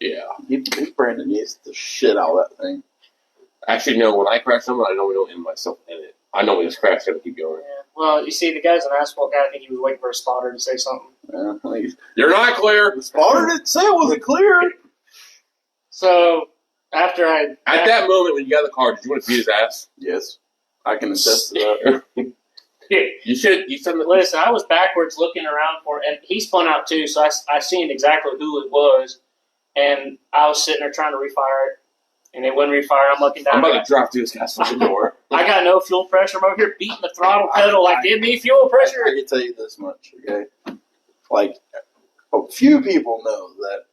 Yeah. Brandon used the shit out of that thing. Actually, no, when I crash someone, I normally don't end myself in it. I normally just crash it and keep going. Yeah. Well, you see, the guy's an asphalt guy. I think he was waiting for a spotter to say something. Yeah, like, You're not clear. the spotter didn't say it wasn't clear. So after I At that moment when you got in the car, did you want to beat his ass? Yes, I can attest to that. You should. You said listen, I was backwards looking around for it, and he spun out too, so I seen exactly who it was, and I was sitting there trying to refire it, and it wouldn't refire. I'm looking down. I'm about to drive through this guy's fucking door. I got no fuel pressure. I'm over here beating the throttle pedal like, give me fuel pressure. I can tell you this much, okay? Like, a few people know that.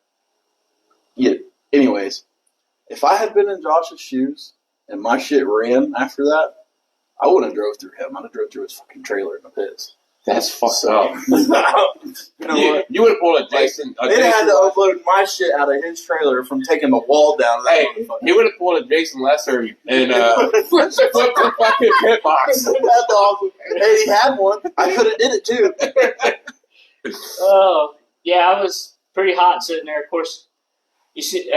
Yeah. Anyways, if I had been in Josh's shoes and my shit ran after that, I wouldn't have drove through him. I'd have drove through his fucking trailer in the pits. That's fucked up. You know what? You would have pulled a Jason. They had to unload my shit out of his trailer from taking the wall down. Hey, he would have pulled a Jason Lesser and flipped the fucking pit box. That's awesome. Hey, he had one. I could have did it too. Oh, yeah, I was pretty hot sitting there. Of course, you see,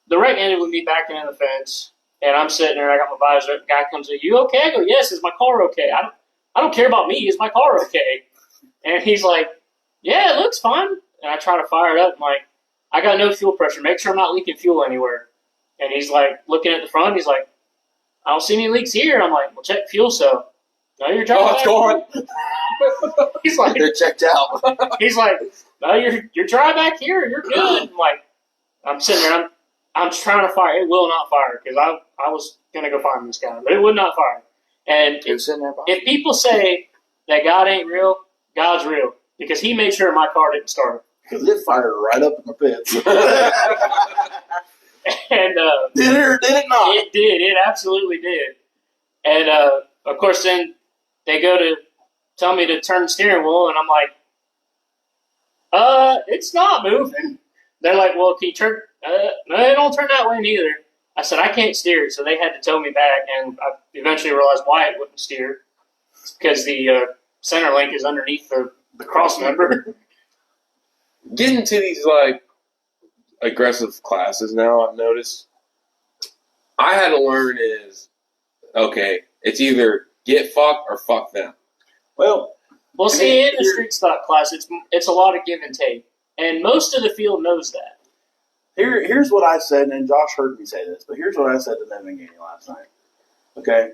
the wreck ended with me backing in the fence, and I'm sitting there. I got my visor up. The guy comes in. You okay? I go, yes. Is my car okay? I don't care about me. Is my car okay? And he's like, yeah, it looks fine. And I try to fire it up. I'm like, I got no fuel pressure. Make sure I'm not leaking fuel anywhere. And he's like, looking at the front. He's like, I don't see any leaks here. I'm like, well, check fuel cell. No, you're driving. Oh, it's gone. He's like, They're checked out. he's like, no, you're dry back here. You're good. I'm like, I'm sitting there. I'm trying to fire. It will not fire because I was gonna go find this guy, but it would not fire. And if people say that God ain't real, God's real because He made sure my car didn't start. Because it fired right up in the pits. And did it or did it not? It did. It absolutely did. And of course, then they go to tell me to turn the steering wheel, and I'm like, it's not moving. They're like, well, can you turn? No, it don't turn that way neither. I said, I can't steer, so they had to tow me back, and I eventually realized why it wouldn't steer. It's because the center link is underneath the cross member. Getting to these, like, aggressive classes now, I've noticed, I had to learn is, okay, it's either get fucked or fuck them. Well, See, in the street stock class, it's a lot of give and take, and most of the field knows that. here's what I said, and Josh heard me say this, but here's what I said to them in game last night. Okay?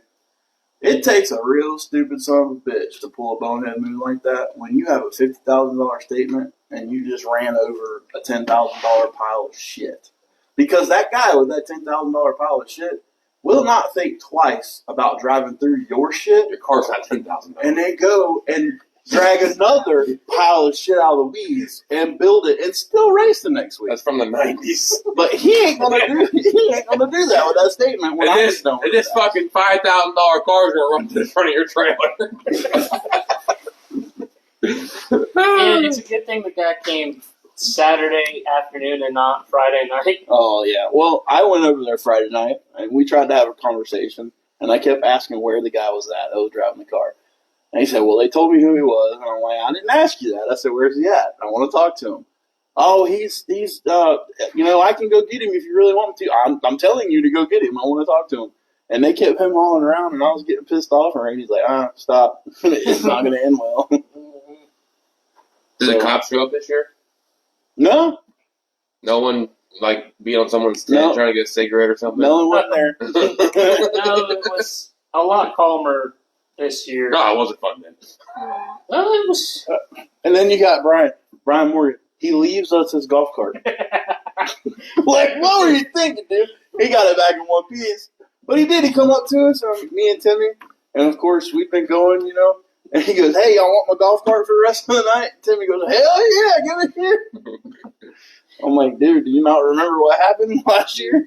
It takes a real stupid son of a bitch to pull a bonehead move like that when you have a $50,000 statement and you just ran over a $10,000 pile of shit. Because that guy with that $10,000 pile of shit will not think twice about driving through your shit. Your car's not $10,000. And then go and drag another pile of shit out of the weeds and build it and still race the next week. That's from the 90s. But he ain't gonna do that with that statement when And this fucking $5,000 car's gonna run to the front of your trailer. And it's a good thing the guy came Saturday afternoon and not Friday night. Oh, yeah. Well, I went over there Friday night, and we tried to have a conversation, and I kept asking where the guy was at that was driving the car. And he said, well, they told me who he was. And I'm like, I didn't ask you that. I said, where's he at? I want to talk to him. Oh, he's I can go get him if you really want me to. I'm telling you to go get him. I want to talk to him. And they kept him hauling around, and I was getting pissed off. And Randy's like, stop. It's not going to end well. Did the cops show up this year? No. No one, like, be on someone's tent trying to get a cigarette or something? No one went there. No, it was a lot calmer this year. No, it wasn't fun then. Well, it was. And then you got Brian Morgan. He leaves us his golf cart. Like, what were you thinking, dude? He got it back in one piece. But he did. He come up to us, me and Timmy. And, of course, we've been going, And he goes, hey, y'all want my golf cart for the rest of the night? Timmy goes, hell yeah, give it here. I'm like, dude, do you not remember what happened last year?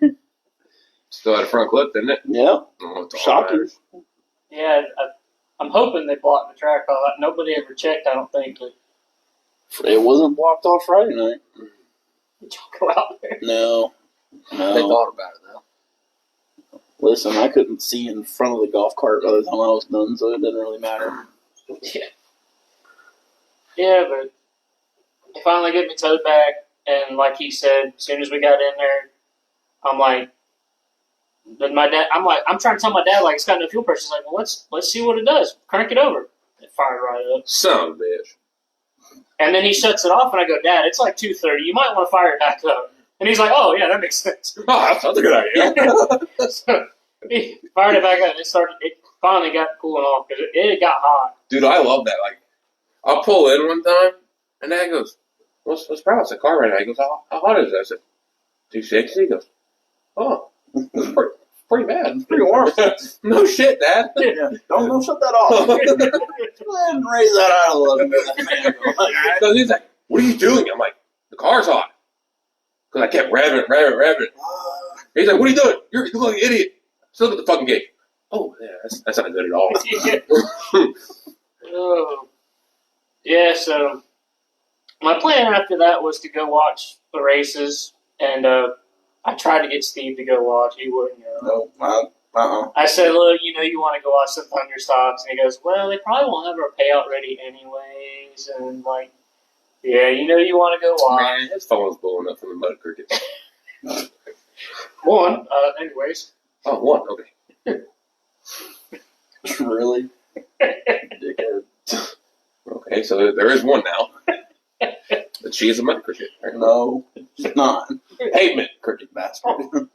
Still had a front clip, didn't it? Yeah. Oh, it's all Shocking. matters. Yeah, I'm hoping they blocked the track off. Nobody ever checked, I don't think. But It wasn't blocked off Friday night. did y'all go out there? No. They thought about it, though. Listen, I couldn't see in front of the golf cart by the time I was done, so it didn't really matter. Yeah, but they finally get me towed back, and like he said, as soon as we got in there, I'm like, I'm trying to tell my dad, like, it's got no fuel pressure. He's like, well, let's see what it does. Crank it over. It fired right up. Son of a bitch. And then he shuts it off, and I go, Dad, it's like 2:30. You might want to fire it back up. And he's like, oh, yeah, that makes sense. Oh, that's a good idea. So he fired it back up, and it finally got cooling off because it got hot. Dude, I love that. Like, I'll pull in one time, and Dad goes, what's the problem? It's a car right now. He goes, how hot is it? I said, 260. He goes, oh, that's pretty bad. It's pretty warm. No shit, Dad. Yeah. Don't shut that off. Go ahead and raise that out a little bit. So he's like, what are you doing? I'm like, the car's hot. Because I kept revving. He's like, what are you doing? You look like an idiot. Still look at the fucking gate. Oh, yeah, that's not good at all. Oh. Yeah, so my plan after that was to go watch the races, and I tried to get Steve to go watch. He wouldn't go. No, I said, look, you want to go watch some Thunder Stocks, and he goes, well, they probably won't have our payout ready anyways, and like, yeah, you want to go watch. Man, his phone's blowing up from the mud crickets. One, anyways. Oh, one, okay. Really? Dickhead. Okay, so there is one now. But she is a mud cricket. Right? No, it's not. Pavement cricket. Bastard.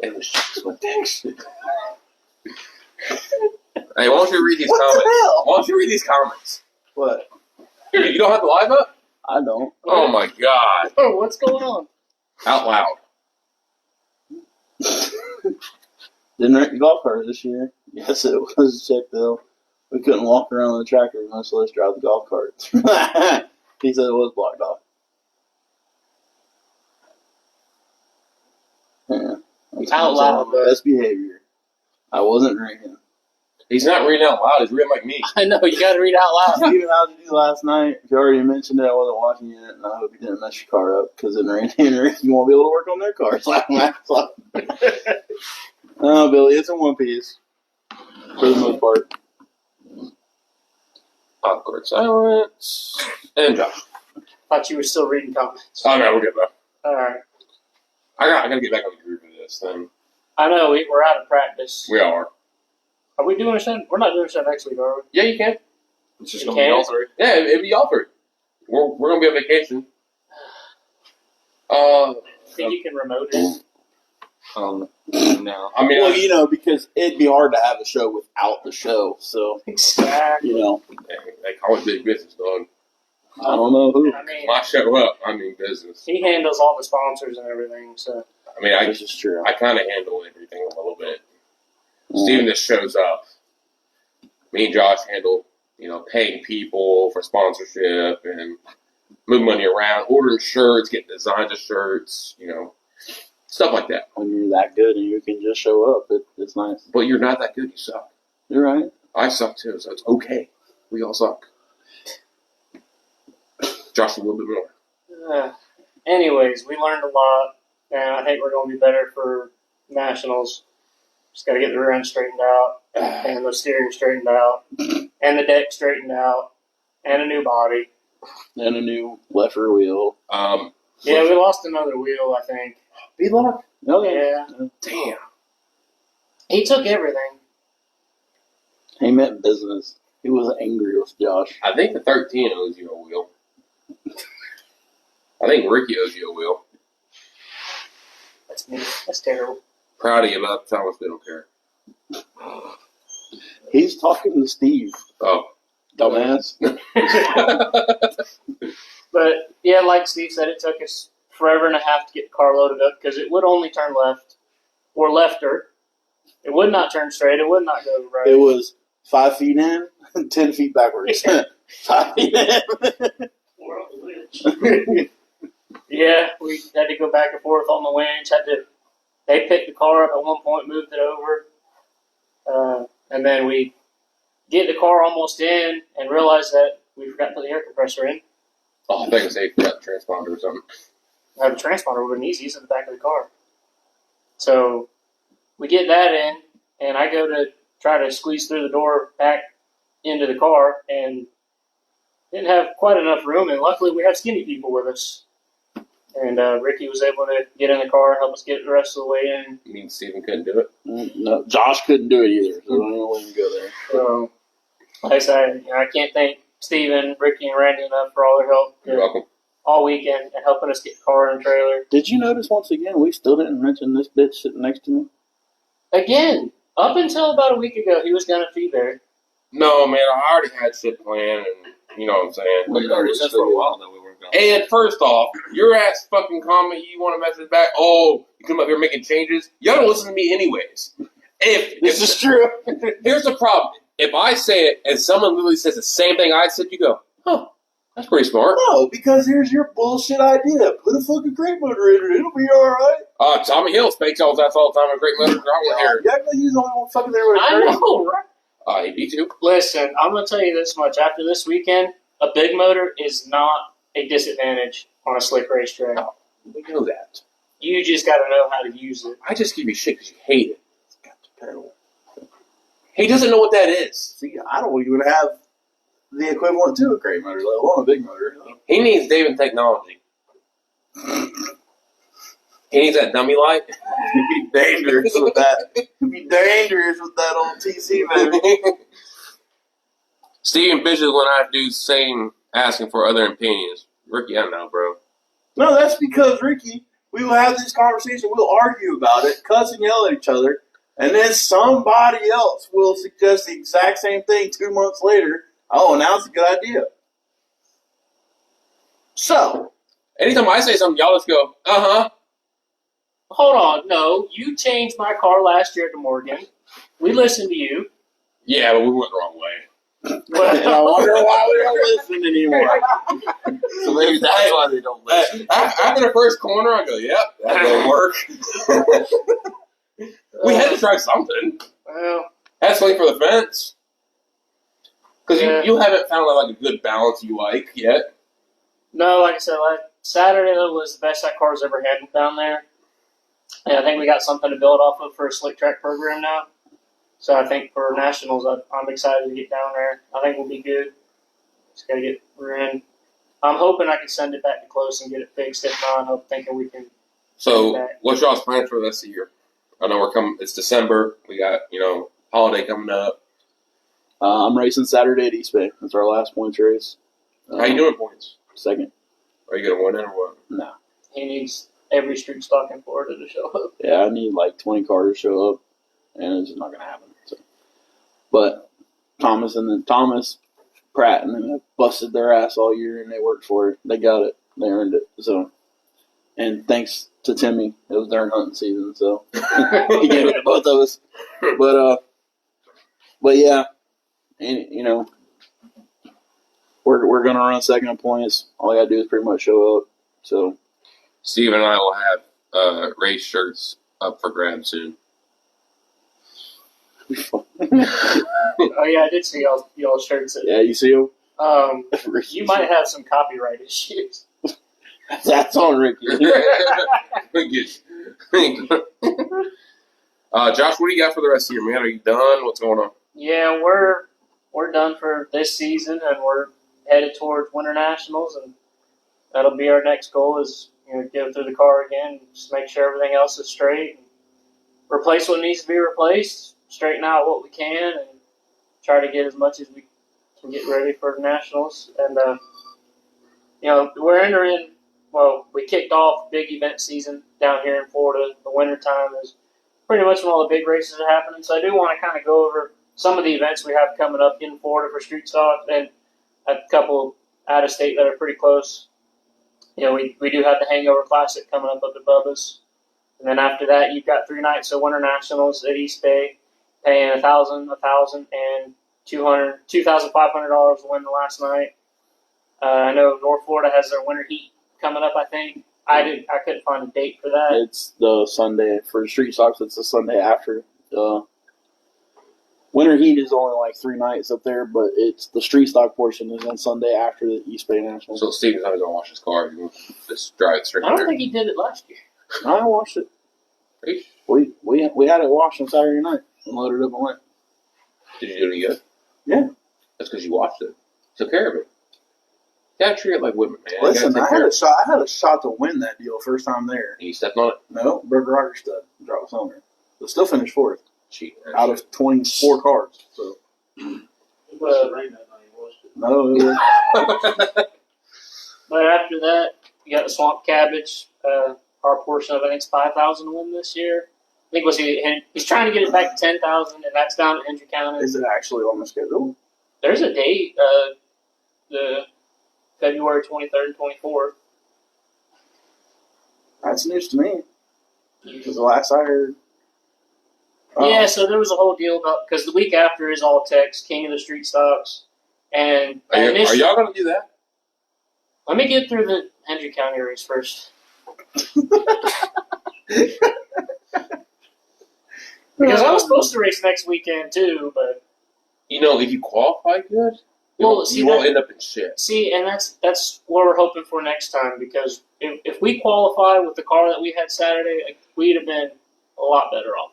It was just one thanks. Hey, why don't you read these What comments? the hell? Why don't you read these comments? What? You don't have the live up? I don't. Oh my god. Oh, what's going on? Out loud. Didn't rent the golf cart this year. Yes, it was check though. We couldn't walk around the tracker unless let us drive the golf cart. He said it was blocked off. Yeah. Out loud, bro. Best behavior. I wasn't drinking. He's not reading out loud, he's reading like me. I know, you got to read out loud. Steven, how did you do last night? You already mentioned it. I wasn't watching it, and I hope you didn't mess your car up because then Randy and Ricky won't be able to work on their cars. Oh, Billy, it's in one piece for the most part. Awkward silence. And Josh. Thought you were still reading comments. Oh no, we're good, bro. All right. I gotta get back on the groove of this then. I know, we're out of practice. We are. Are we doing a show? We're not doing a show next week, are we? Yeah, you can. It's just You gonna be can? all three. Yeah, it'd be offered. We're gonna be on vacation. Think you can remote it? No. I mean, Well, because it'd be hard to have a show without the show. So, Exactly. they call it big business, dog. I don't know who. I mean, When I show up, I mean business. he handles all the sponsors and everything, so. I mean, This is true. I kind of handle everything a little bit. Steven just shows up. Me and Josh handle, paying people for sponsorship and move money around, ordering shirts, getting designs of shirts, stuff like that. When you're that good and you can just show up, it's nice. But you're not that good. You suck. You're right. I suck too, so it's okay. We all suck. Josh a little bit more. Anyways, we learned a lot, and I think we're going to be better for nationals. Just got to get the rear end straightened out, and the steering straightened out, and the deck straightened out, and a new body. And a new left rear wheel. Yeah, we lost another wheel, I think. V-Lock? Okay. Yeah. Damn. He took everything. He meant business. He was angry with Josh. I think the 13 owes you a wheel. I think Ricky owes you a wheel. That's me. That's terrible. Proud of you, love. Thomas, we don't care. He's talking to Steve. Oh. Dumbass. But, yeah, like Steve said, it took us forever and a half to get the car loaded up because it would only turn left or lefter. It would not turn straight. It would not go right. It was 5 feet in, 10 feet backwards. 5 feet in. Yeah, we had to go back and forth on the winch. They picked the car up at one point, moved it over, and then we get the car almost in and realize that we forgot to put the air compressor in. Oh, I think it's a forgot the transponder or something. The transponder would have been easy. It's in the back of the car. So we get that in, and I go to try to squeeze through the door back into the car, and didn't have quite enough room. And luckily, we have skinny people with us. And Ricky was able to get in the car and help us get the rest of the way in. You mean Steven couldn't do it? No, Josh couldn't do it either, so don't even let him go there. So, like I said, I can't thank Steven, Ricky, and Randy enough for all their help You're welcome. all weekend and helping us get the car and trailer. Did you notice once again, we still didn't mention this bitch sitting next to me? Again, up until about a week ago, he was going to feed there. No, man, I already had shit planned, and you know what I'm saying. We already said for a while that we weren't going. And first off, your ass fucking comment, you want to message back, oh, you come up here making changes? Y'all don't listen to me anyways. This is true. Here's the problem. If I say it and someone literally says the same thing I said, you go, huh. That's pretty smart. No, because here's your bullshit idea. Put a fucking crate motor in it. It'll be all right. Tommy Hill fakes all that all the time. A great motor wrong here. You act like he's the only one fucking there with a I crate. know, right? He beat you. Listen, I'm going to tell you this much. After this weekend, a big motor is not a disadvantage on a slick racetrack. No, we know that. You just got to know how to use it. I just give you shit because you hate it. It's got the pedal. He doesn't know what that is. See, I don't even have the equivalent to a crate motor, let alone a big motor. He needs David technology. He needs that dummy light. He'd be dangerous with that. He'd be dangerous with that old TC, baby. Steven bitches when I do same asking for other opinions. Ricky, I don't know, bro. No, that's because, Ricky, we will have this conversation, we'll argue about it, cuss and yell at each other, and then somebody else will suggest the exact same thing 2 months later. Oh, now it's a good idea. So, Anytime I say something, y'all just go, uh-huh. Hold on. No, you changed my car last year to Morgan. We listened to you. Yeah, but we went the wrong way. and I wonder why we don't listen anymore. So maybe that's why they don't listen. After the first corner, I go, yep, that didn't work. We had to try something. Well, Had to swing for the fence. Because Yeah. you haven't found like a good balance you like yet. no, like I said, Saturday was the best that car's ever had down there. And I think we got something to build off of for a slick track program now. So I think for nationals, I'm excited to get down there. I think we'll be good. Just got to get in. I'm hoping I can send it back to close and get it fixed. If not, I'm thinking we can. So, what's y'all's plans for the rest of the year? I know we're coming. It's December. We got holiday coming up. I'm racing Saturday at East Bay. That's our last points race. How you doing points? Second. Are you gonna win it or what? No. He needs every street stock in Florida to show up. Yeah, I need like 20 cars to show up, and it's just not going to happen. So. But Thomas, Pratt, and them have busted their ass all year, and they worked for it. They got it. They earned it. So, and thanks to Timmy, it was their hunting season, so he gave it to both of us. But yeah, and we're gonna run second in points. All I gotta do is pretty much show up. So. Steve and I will have race shirts up for grabs soon. Oh yeah, I did see y'all shirts. Yeah, you see him? You might have some copyright issues. That's on Ricky. Josh, what do you got for the rest of the year, man? Are you done? What's going on? Yeah, we're done for this season, and we're headed towards Winter Nationals, and that'll be our next goal is go through the car again, just make sure everything else is straight, and replace what needs to be replaced, straighten out what we can, and try to get as much as we can get ready for the Nationals. And we're entering. Well, we kicked off big event season down here in Florida. The winter time is pretty much when all the big races are happening. So I do want to kind of go over some of the events we have coming up in Florida for street stock, and a couple out of state that are pretty close. We do have the Hangover Classic coming up at Bubba's. And then after that, you've got 3 nights of Winter Nationals at East Bay, paying $1,000, and $2,500 to win the last night. I know North Florida has their Winter Heat coming up, I think. I couldn't find a date for that. It's the Sunday for street stocks. It's the Sunday after. Winter Heat is only like 3 nights up there, but it's the street stock portion is on Sunday after the East Bay Nationals. So Steven's not going to wash his car. He can just drive it straight I don't there. think he did it last year. I watched it. We had it washed on Saturday night and loaded up and went. Did you do it good? Yeah. That's because you watched it. Took care of it. You gotta treat it like women, man. Listen, I had a shot to win that deal first time there. You stepped on it. No, Burger Rocker stud dropped us on there. But still finished fourth Cheat. out of 24 cars. So It must have rained that night, wasn't it? no, it was. But after that, you got the Swamp Cabbage. Our portion of it, I think, it's $5,000 to win this year. I think he's trying to get it back to $10,000, and that's down at Hendry County. Is it actually on the schedule? There's a date, the February 23rd and 24th. That's news to me. Because the last I heard. Yeah, so there was a whole deal about because the week after is All Tex, King of the Street Stocks, and Are y'all going to do that? Let me get through the Hendry County race first. Because I was supposed to race next weekend too, but You know, if you qualify good, Well, see, you won't that- end up in shit. see, and that's what we're hoping for next time. Because if we qualify with the car that we had Saturday, we'd have been a lot better off.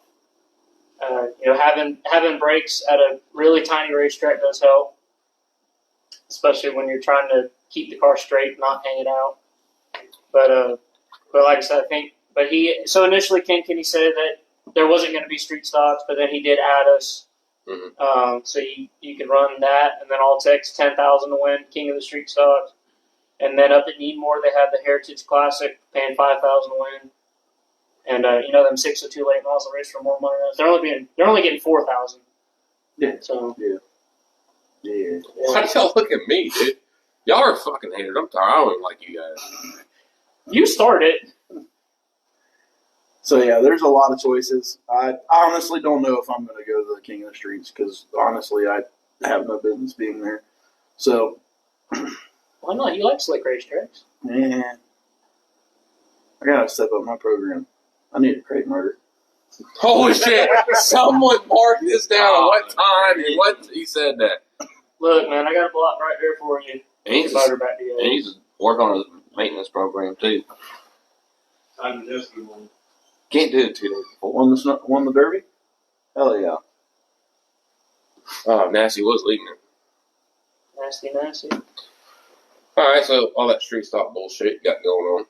Having brakes at a really tiny racetrack does help, especially when you're trying to keep the car straight, and not hang it out. But like I said, I think. But initially Ken Kenny said that there wasn't going to be street stocks, but then he did add us. Mhm. So you can run that, and then all it takes 10,000 to win King of the Street Stocks. And then up at Needmore, they have the Heritage Classic, paying 5,000 to win. And them 602 late miles of race for more money. They're only getting 4,000. Yeah. So Yeah. Why y'all look at me, dude? Y'all are fucking haters. I'm tired. I don't even like you guys. you start it. So yeah, there's a lot of choices. I honestly don't know if I'm going to go to the King of the Streets because honestly, I have no business being there. So Why not? You like slick racetracks. yeah, I gotta step up my program. I need a crate murder. Holy shit! Someone mark this down. What time and what he said that? Look, man, I got a block right there for you. And he's Get your motor back together. and he's work on his maintenance program too. I'm just one. Can't do it 2 days before. Won the Derby? Hell yeah! Oh, Nasty was leading it. Nasty. All right, so all that street stock bullshit you got going on.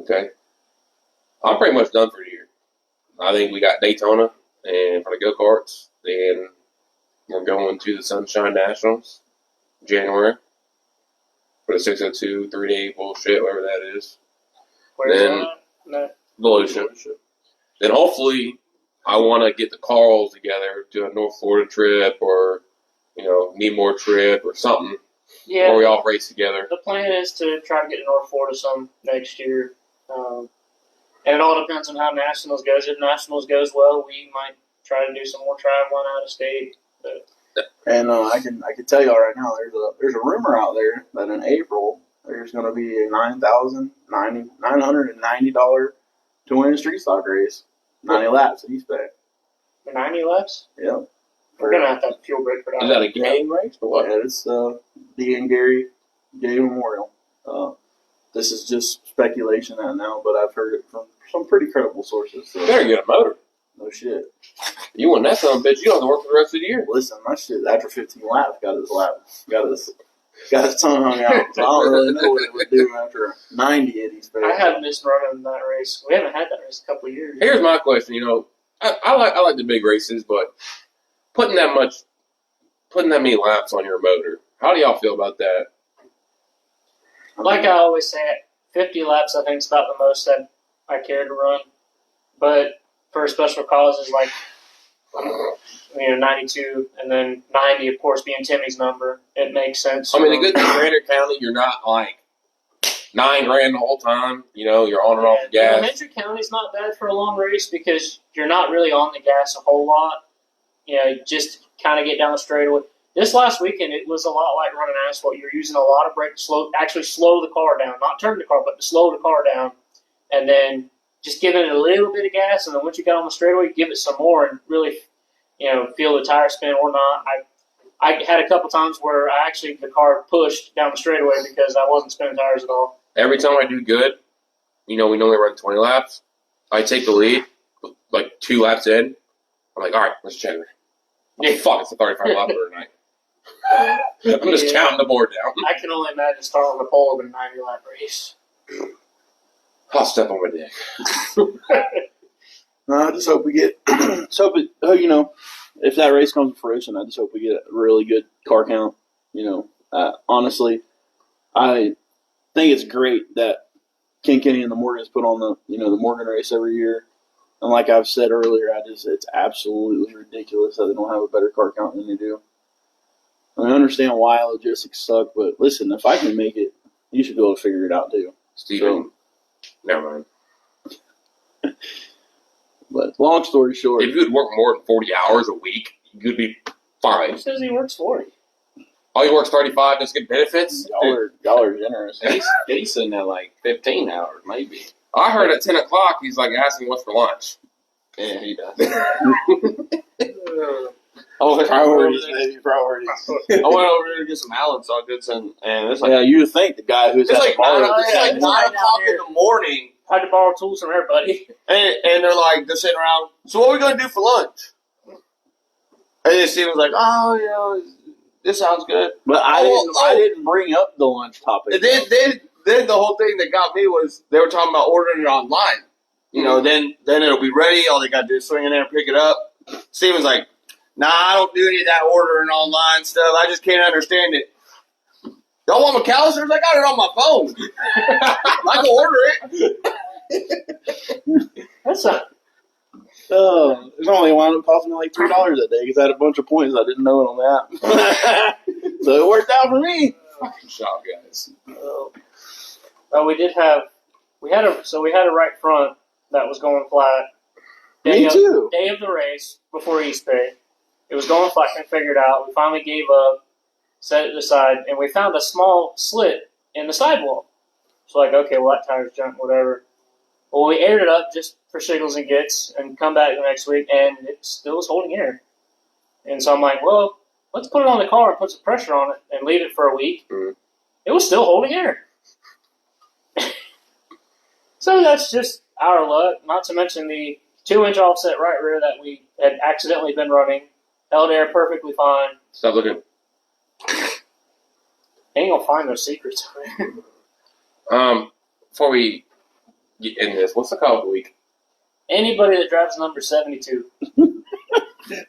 Okay, I'm pretty much done for the year. I think we got Daytona and for the go karts, then we're going to the Sunshine Nationals January for the 602 3-day bullshit, whatever that is. Where's Then- that? No. Evolution. Then hopefully I want to get the Carls together to a North Florida trip or, Needmore trip or something Yeah. where we all race together. The plan is to try to get to North Florida some next year. And it all depends on how Nationals goes. If Nationals goes well, we might try to do some more traveling out of state. And I can tell y'all right now, there's a rumor out there that in April there's going to be a $990 to win street stock race, 90 laps at East Bay. For 90 laps, Yep. we're going to have to have a fuel break for that. Is that a gang race or what? Yeah, it's D and Gary Gay Memorial. This is just speculation now, but I've heard it from some pretty credible sources. So You better get a motor. no shit. You want that son of a bitch, you don't have to work for the rest of the year. Listen, my shit after 15 laps got his tongue hung out. So I don't really know what it would do after 90 at East Bay. I have missed running that race. We haven't had that race in a couple of years. Here's my question, I like the big races, but putting that many laps on your motor, how do y'all feel about that? Like I always say, 50 laps I think is about the most that I care to run. But for special causes like 92 and then 90, of course, being Timmy's number, it makes sense. I mean, the good thing in Hendry County, you're not like $9,000 the whole time. You're on and off the gas. Hendry County's not bad for a long race because you're not really on the gas a whole lot. You just kind of get down the straightaway. This last weekend, it was a lot like running asphalt. You're using a lot of brake to slow the car down. Not turn the car, but to slow the car down. And then just giving it a little bit of gas. And then once you get on the straightaway, give it some more and really, feel the tire spin or not. I had a couple times where the car pushed down the straightaway because I wasn't spinning tires at all. Every time I do good, we normally run 20 laps. I take the lead, like 2 laps in. I'm like, all right, let's check it. Oh, fuck, it's a 35 lap tonight. I'm just counting the board down. I can only imagine starting on the pole of a 90-lap race. I'll step on my dick. No, I just hope we get. If that race comes to fruition, I just hope we get a really good car count. Honestly, I think it's great that Ken Kenny and the Morgans put on the Morgan race every year. And like I've said earlier, it's absolutely ridiculous that they don't have a better car count than they do. I understand why logistics suck, but listen, if I can make it, you should be able to figure it out too. Steven, never mind. But long story short, If you would work more than 40 hours a week, you'd be fine. Who says he works 40? All he works 35, doesn't get benefits. Y'all are generous. He's sitting at like 15 hours, maybe. I heard at 10 o'clock he's like asking what's for lunch. Yeah, he does. Priorities, baby, priorities. I went over there to get some Allen sockets, and it's like You would think the guy who's it's at like the bar. 9 o'clock in the morning, Had to borrow tools from everybody. and they're like they're sitting around. So what are we gonna do for lunch? And then Steven's like, oh, this sounds good. But I didn't bring up the lunch topic. And then the whole thing that got me was they were talking about ordering it online. You know, then it'll be ready. All they got to do is swing in there and pick it up. Steven's like, nah, I don't do any of that ordering online stuff. I just can't understand it. Y'all want McAllister's? I got it on my phone. I can order it. That's not. It only wound up costing me like $3 that day because I had a bunch of points I didn't know it on the app. So it worked out for me. Fucking shop guys. Well, we had a right front that was going flat. Me too. Day of the race before East Bay. It was going flat and figured out. We finally gave up, set it aside, and we found a small slit in the sidewall. So like, okay, well that tire's junk, whatever. Well, we aired it up just for shiggles and gits and come back the next week, and it still was holding air. And so I'm like, well, let's put it on the car and put some pressure on it and leave it for a week. Mhm. It was still holding air. So that's just our luck, not to mention the 2-inch offset right rear that we had accidentally been running. Held air perfectly fine. Stop looking. Ain't gonna find those secrets. Before we get in this, what's the call of the week? Anybody that drives number 72. Wasn't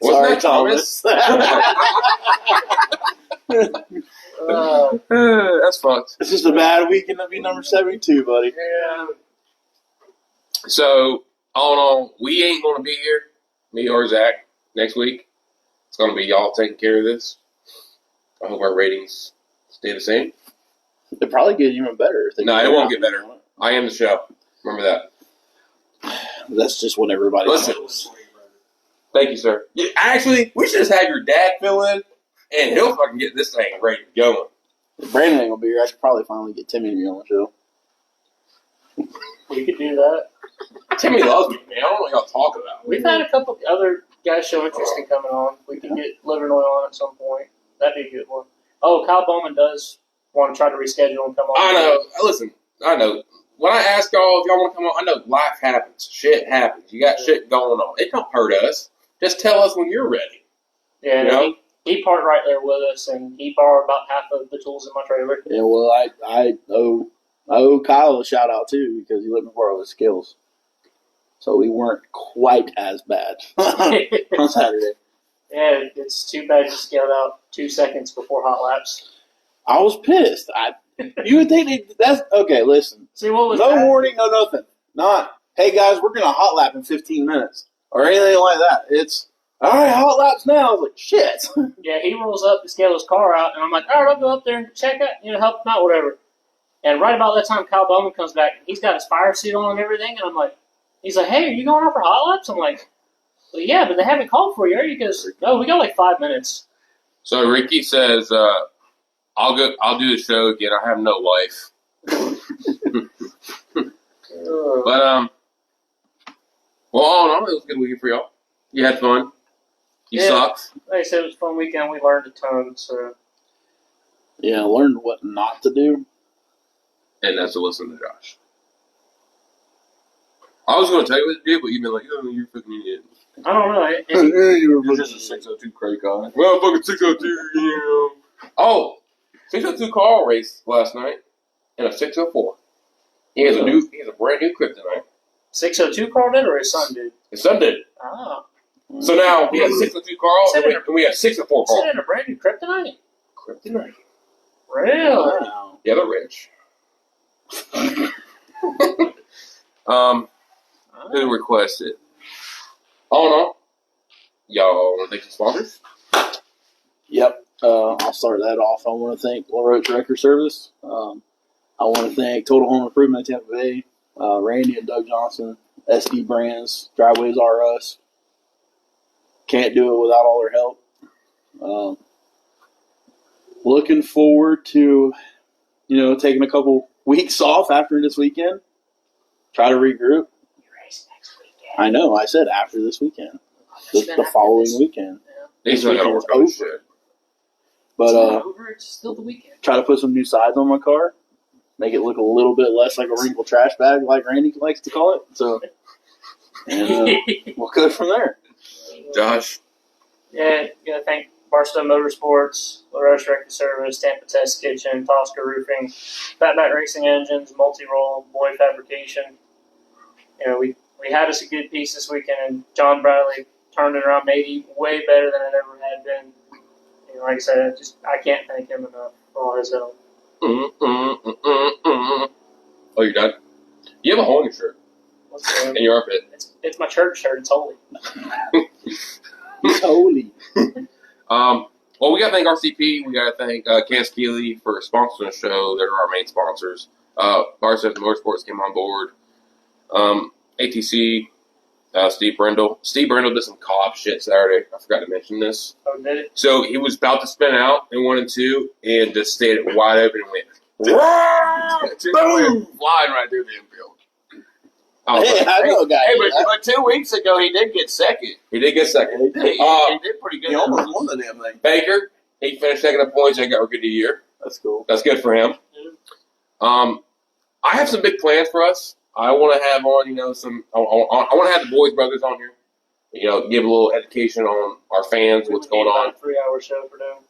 Sorry, that Thomas? That's fucked. It's just a bad weekend to be number 72, buddy. Yeah. So, all in all, we ain't going to be here, me or Zach, next week. It's going to be y'all taking care of this. I hope our ratings stay the same. It'd probably get even better. If they No, it won't get better. I am the show. Remember that. That's just what everybody Listen. knows. Thank you, sir. Yeah, actually, we should just have your dad fill in, and he'll fucking get this thing ready to go. If Brandon ain't gonna be here, I should probably finally get Timmy to be on the show. We could do that. Timmy loves me, man. I don't know what y'all talk about. We've had a couple other guys show interest in coming on. We can get Livernoy on at some point. That'd be a good one. Oh, Kyle Bowman does want to try to reschedule and come on. I know. Listen, I know. When I ask y'all if y'all want to come on, I know life happens. Shit happens. You got shit going on. It don't hurt us. Just tell us when you're ready. Yeah, You know? he parked right there with us, and he borrowed about half of the tools in my trailer. Yeah, well, I owe Kyle a shout out too because he let me borrow his skills, so we weren't quite as bad on Saturday. Yeah, it's too bad you scaled out 2 seconds before hot laps. I was pissed. You would think that's okay. Listen, See, what was no that? warning, no nothing. Not, hey guys, we're gonna hot lap in 15 minutes or anything like that. It's all right, hot laps now. I was like, shit. Yeah, he rolls up to scale his car out, and I'm like, all right, I'll go up there and check it, help him out, whatever. And right about that time, Kyle Bowman comes back, and he's got his fire suit on and everything, and I'm like, he's like, hey, are you going out for hot laps? I'm like, well, yeah, but they haven't called for you, are you? Because, no, we got like 5 minutes. So Ricky says, I'll do the show again. I have no life. But, well, all in all, it was a good weekend for y'all. You had fun. You Yeah. sucked. Like I said, it was a fun weekend. We learned a ton, so. Yeah, I learned what not to do. And that's to listen to Josh. I was going to tell you what to do, but you've been like, oh, you're fucking idiot. I don't know. You're just a 602 credit card. Well, fucking 602, you know. Oh, 602 Carl raced last night in a 604. He has a brand new kryptonite. 602 Carl did or his son did? His son did. Ah. So now we have 602 Carl and we have 604 Is it Carl. in a brand new kryptonite? Kryptonite. Really? Wow. Yeah, they're rich. Who requested? Oh no. Y'all want to thank the sponsors? Yep. I'll start that off. I want to thank LaRoche Record Service. I want to thank Total Home Improvement Tampa Bay, Randy and Doug Johnson, SD Brands, Driveways R Us. Can't do it without all their help. looking forward to, taking a couple weeks off after this weekend. Try to regroup. I know. I said after this weekend. The following weekend. They still got to work on shit. But It's not over. It's still the weekend. try to put some new sides on my car. Make it look a little bit less like a wrinkled trash bag, like Randy likes to call it. So, and we'll go from there. Josh? Yeah, gotta thank Barstow Motorsports, LaRoche Record Service, Tampa Test Kitchen, Tosca Roofing, Fatback Racing Engines, Multi-Roll, Boyd Fabrication. We had us a good piece this weekend, and John Bradley turned it around, maybe way better than it ever had been. Like I said, I can't thank him enough for all his help. Oh, you're done? You have a hole in your shirt. In your armpit. It's my church shirt. It's holy. It's holy. Well, we got to thank RCP. We got to thank Cass Keeley for sponsoring the show. They're our main sponsors. Barstow Motorsports came on board. ATC, Steve Brindle. Steve Brindle did some Cobbs shit Saturday. I forgot to mention this. Oh, did it? So he was about to spin out in 1 and 2 and just stayed wide open and went. Boom! Flying right through the infield. Hey, I know a guy. Hey, but 2 weeks ago he did get second. He did get second. He did pretty good. He almost won the damn thing. Baker, he finished second in points and got Rookie of the Year. That's cool. That's good for him. I have some big plans for us. I want to have on, I want to have the Boys Brothers on here. Give a little education on our fans, what's going on. A 3-hour show for them.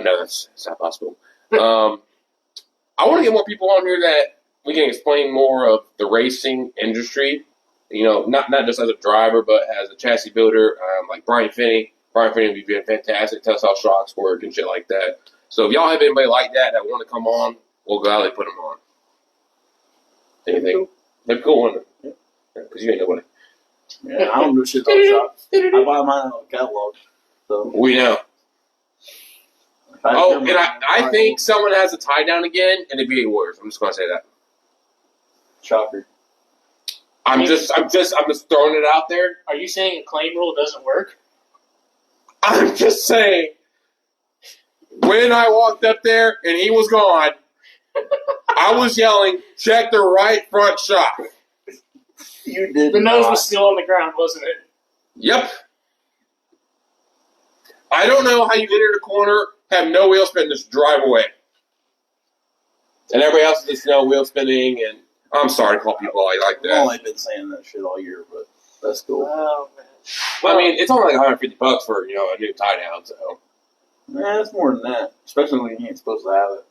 No, that's not possible. I want to get more people on here that we can explain more of the racing industry. Not just as a driver, but as a chassis builder, like Brian Finney. Brian Finney would be fantastic. Tell us how shocks work and shit like that. So if y'all have anybody like that want to come on, we'll gladly put them on. Anything? They're cool, wouldn't it? Because you ain't nobody. Yeah, I don't do shit on shops. I buy mine on a catalog. So We know. And I think someone has a tie down again in the VA Warriors. I'm just going to say that. Shocker. I'm just throwing it out there. Are you saying a claim rule doesn't work? I'm just saying. When I walked up there and he was gone, I was yelling, "Check the right front shock." You did. The nose was still on the ground, wasn't it? Yep. I don't know how you enter the corner, have no wheel spin, just drive away. And everybody else is just wheel spinning, and I'm sorry to call people like I've that. only been saying that shit all year, but that's cool. Oh, man. Well, I mean, it's only like $150 for a new tie down. So Nah, it's more than that, especially when you ain't supposed to have it.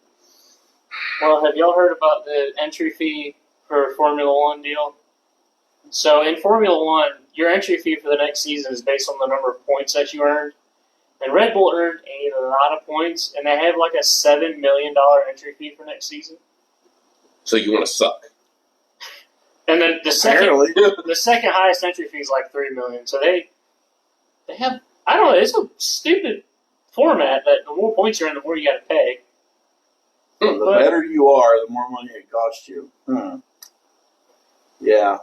Well, have y'all heard about the entry fee for Formula One deal? So in Formula One, your entry fee for the next season is based on the number of points that you earned. And Red Bull earned a lot of points, and they have like a $7 million entry fee for next season. So you want to suck? And then the second highest entry fee is like $3 million. So they have, I don't know, it's a stupid format that the more points you're in, the more you got to pay. The better you are, the more money it costs you. Yeah. Yeah.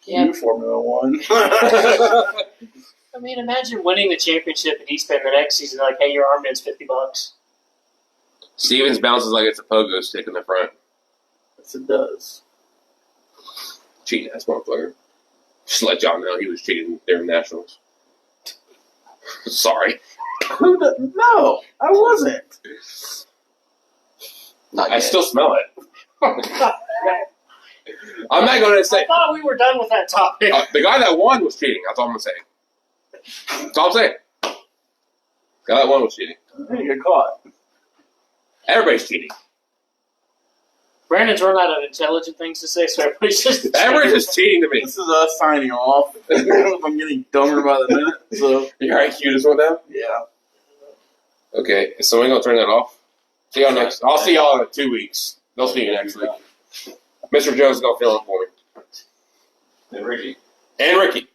You, Formula One. I mean, imagine winning the championship and he's spending the next season like, hey, your armband's $50. Stevens bounces like it's a pogo stick in the front. Yes, it does. Cheating ass motherfucker. Just let y'all know he was cheating during nationals. Sorry. No, I wasn't. I still smell it. I'm not going to say. I thought we were done with that topic. The guy that won was cheating. That's all I'm going to say. That's all I'm saying. The guy that won was cheating. You got caught. Everybody's cheating. Brandon's run out of intelligent things to say, so everybody's just Everybody's just cheating to me. This is us signing off. I'm getting dumber by the minute. So Your IQ just went down? yeah. Okay, so we're going to turn that off. See y'all next. I'll see y'all in 2 weeks. They'll see you next week. Mr. Jones is going to fill in for me. And Ricky. And Ricky.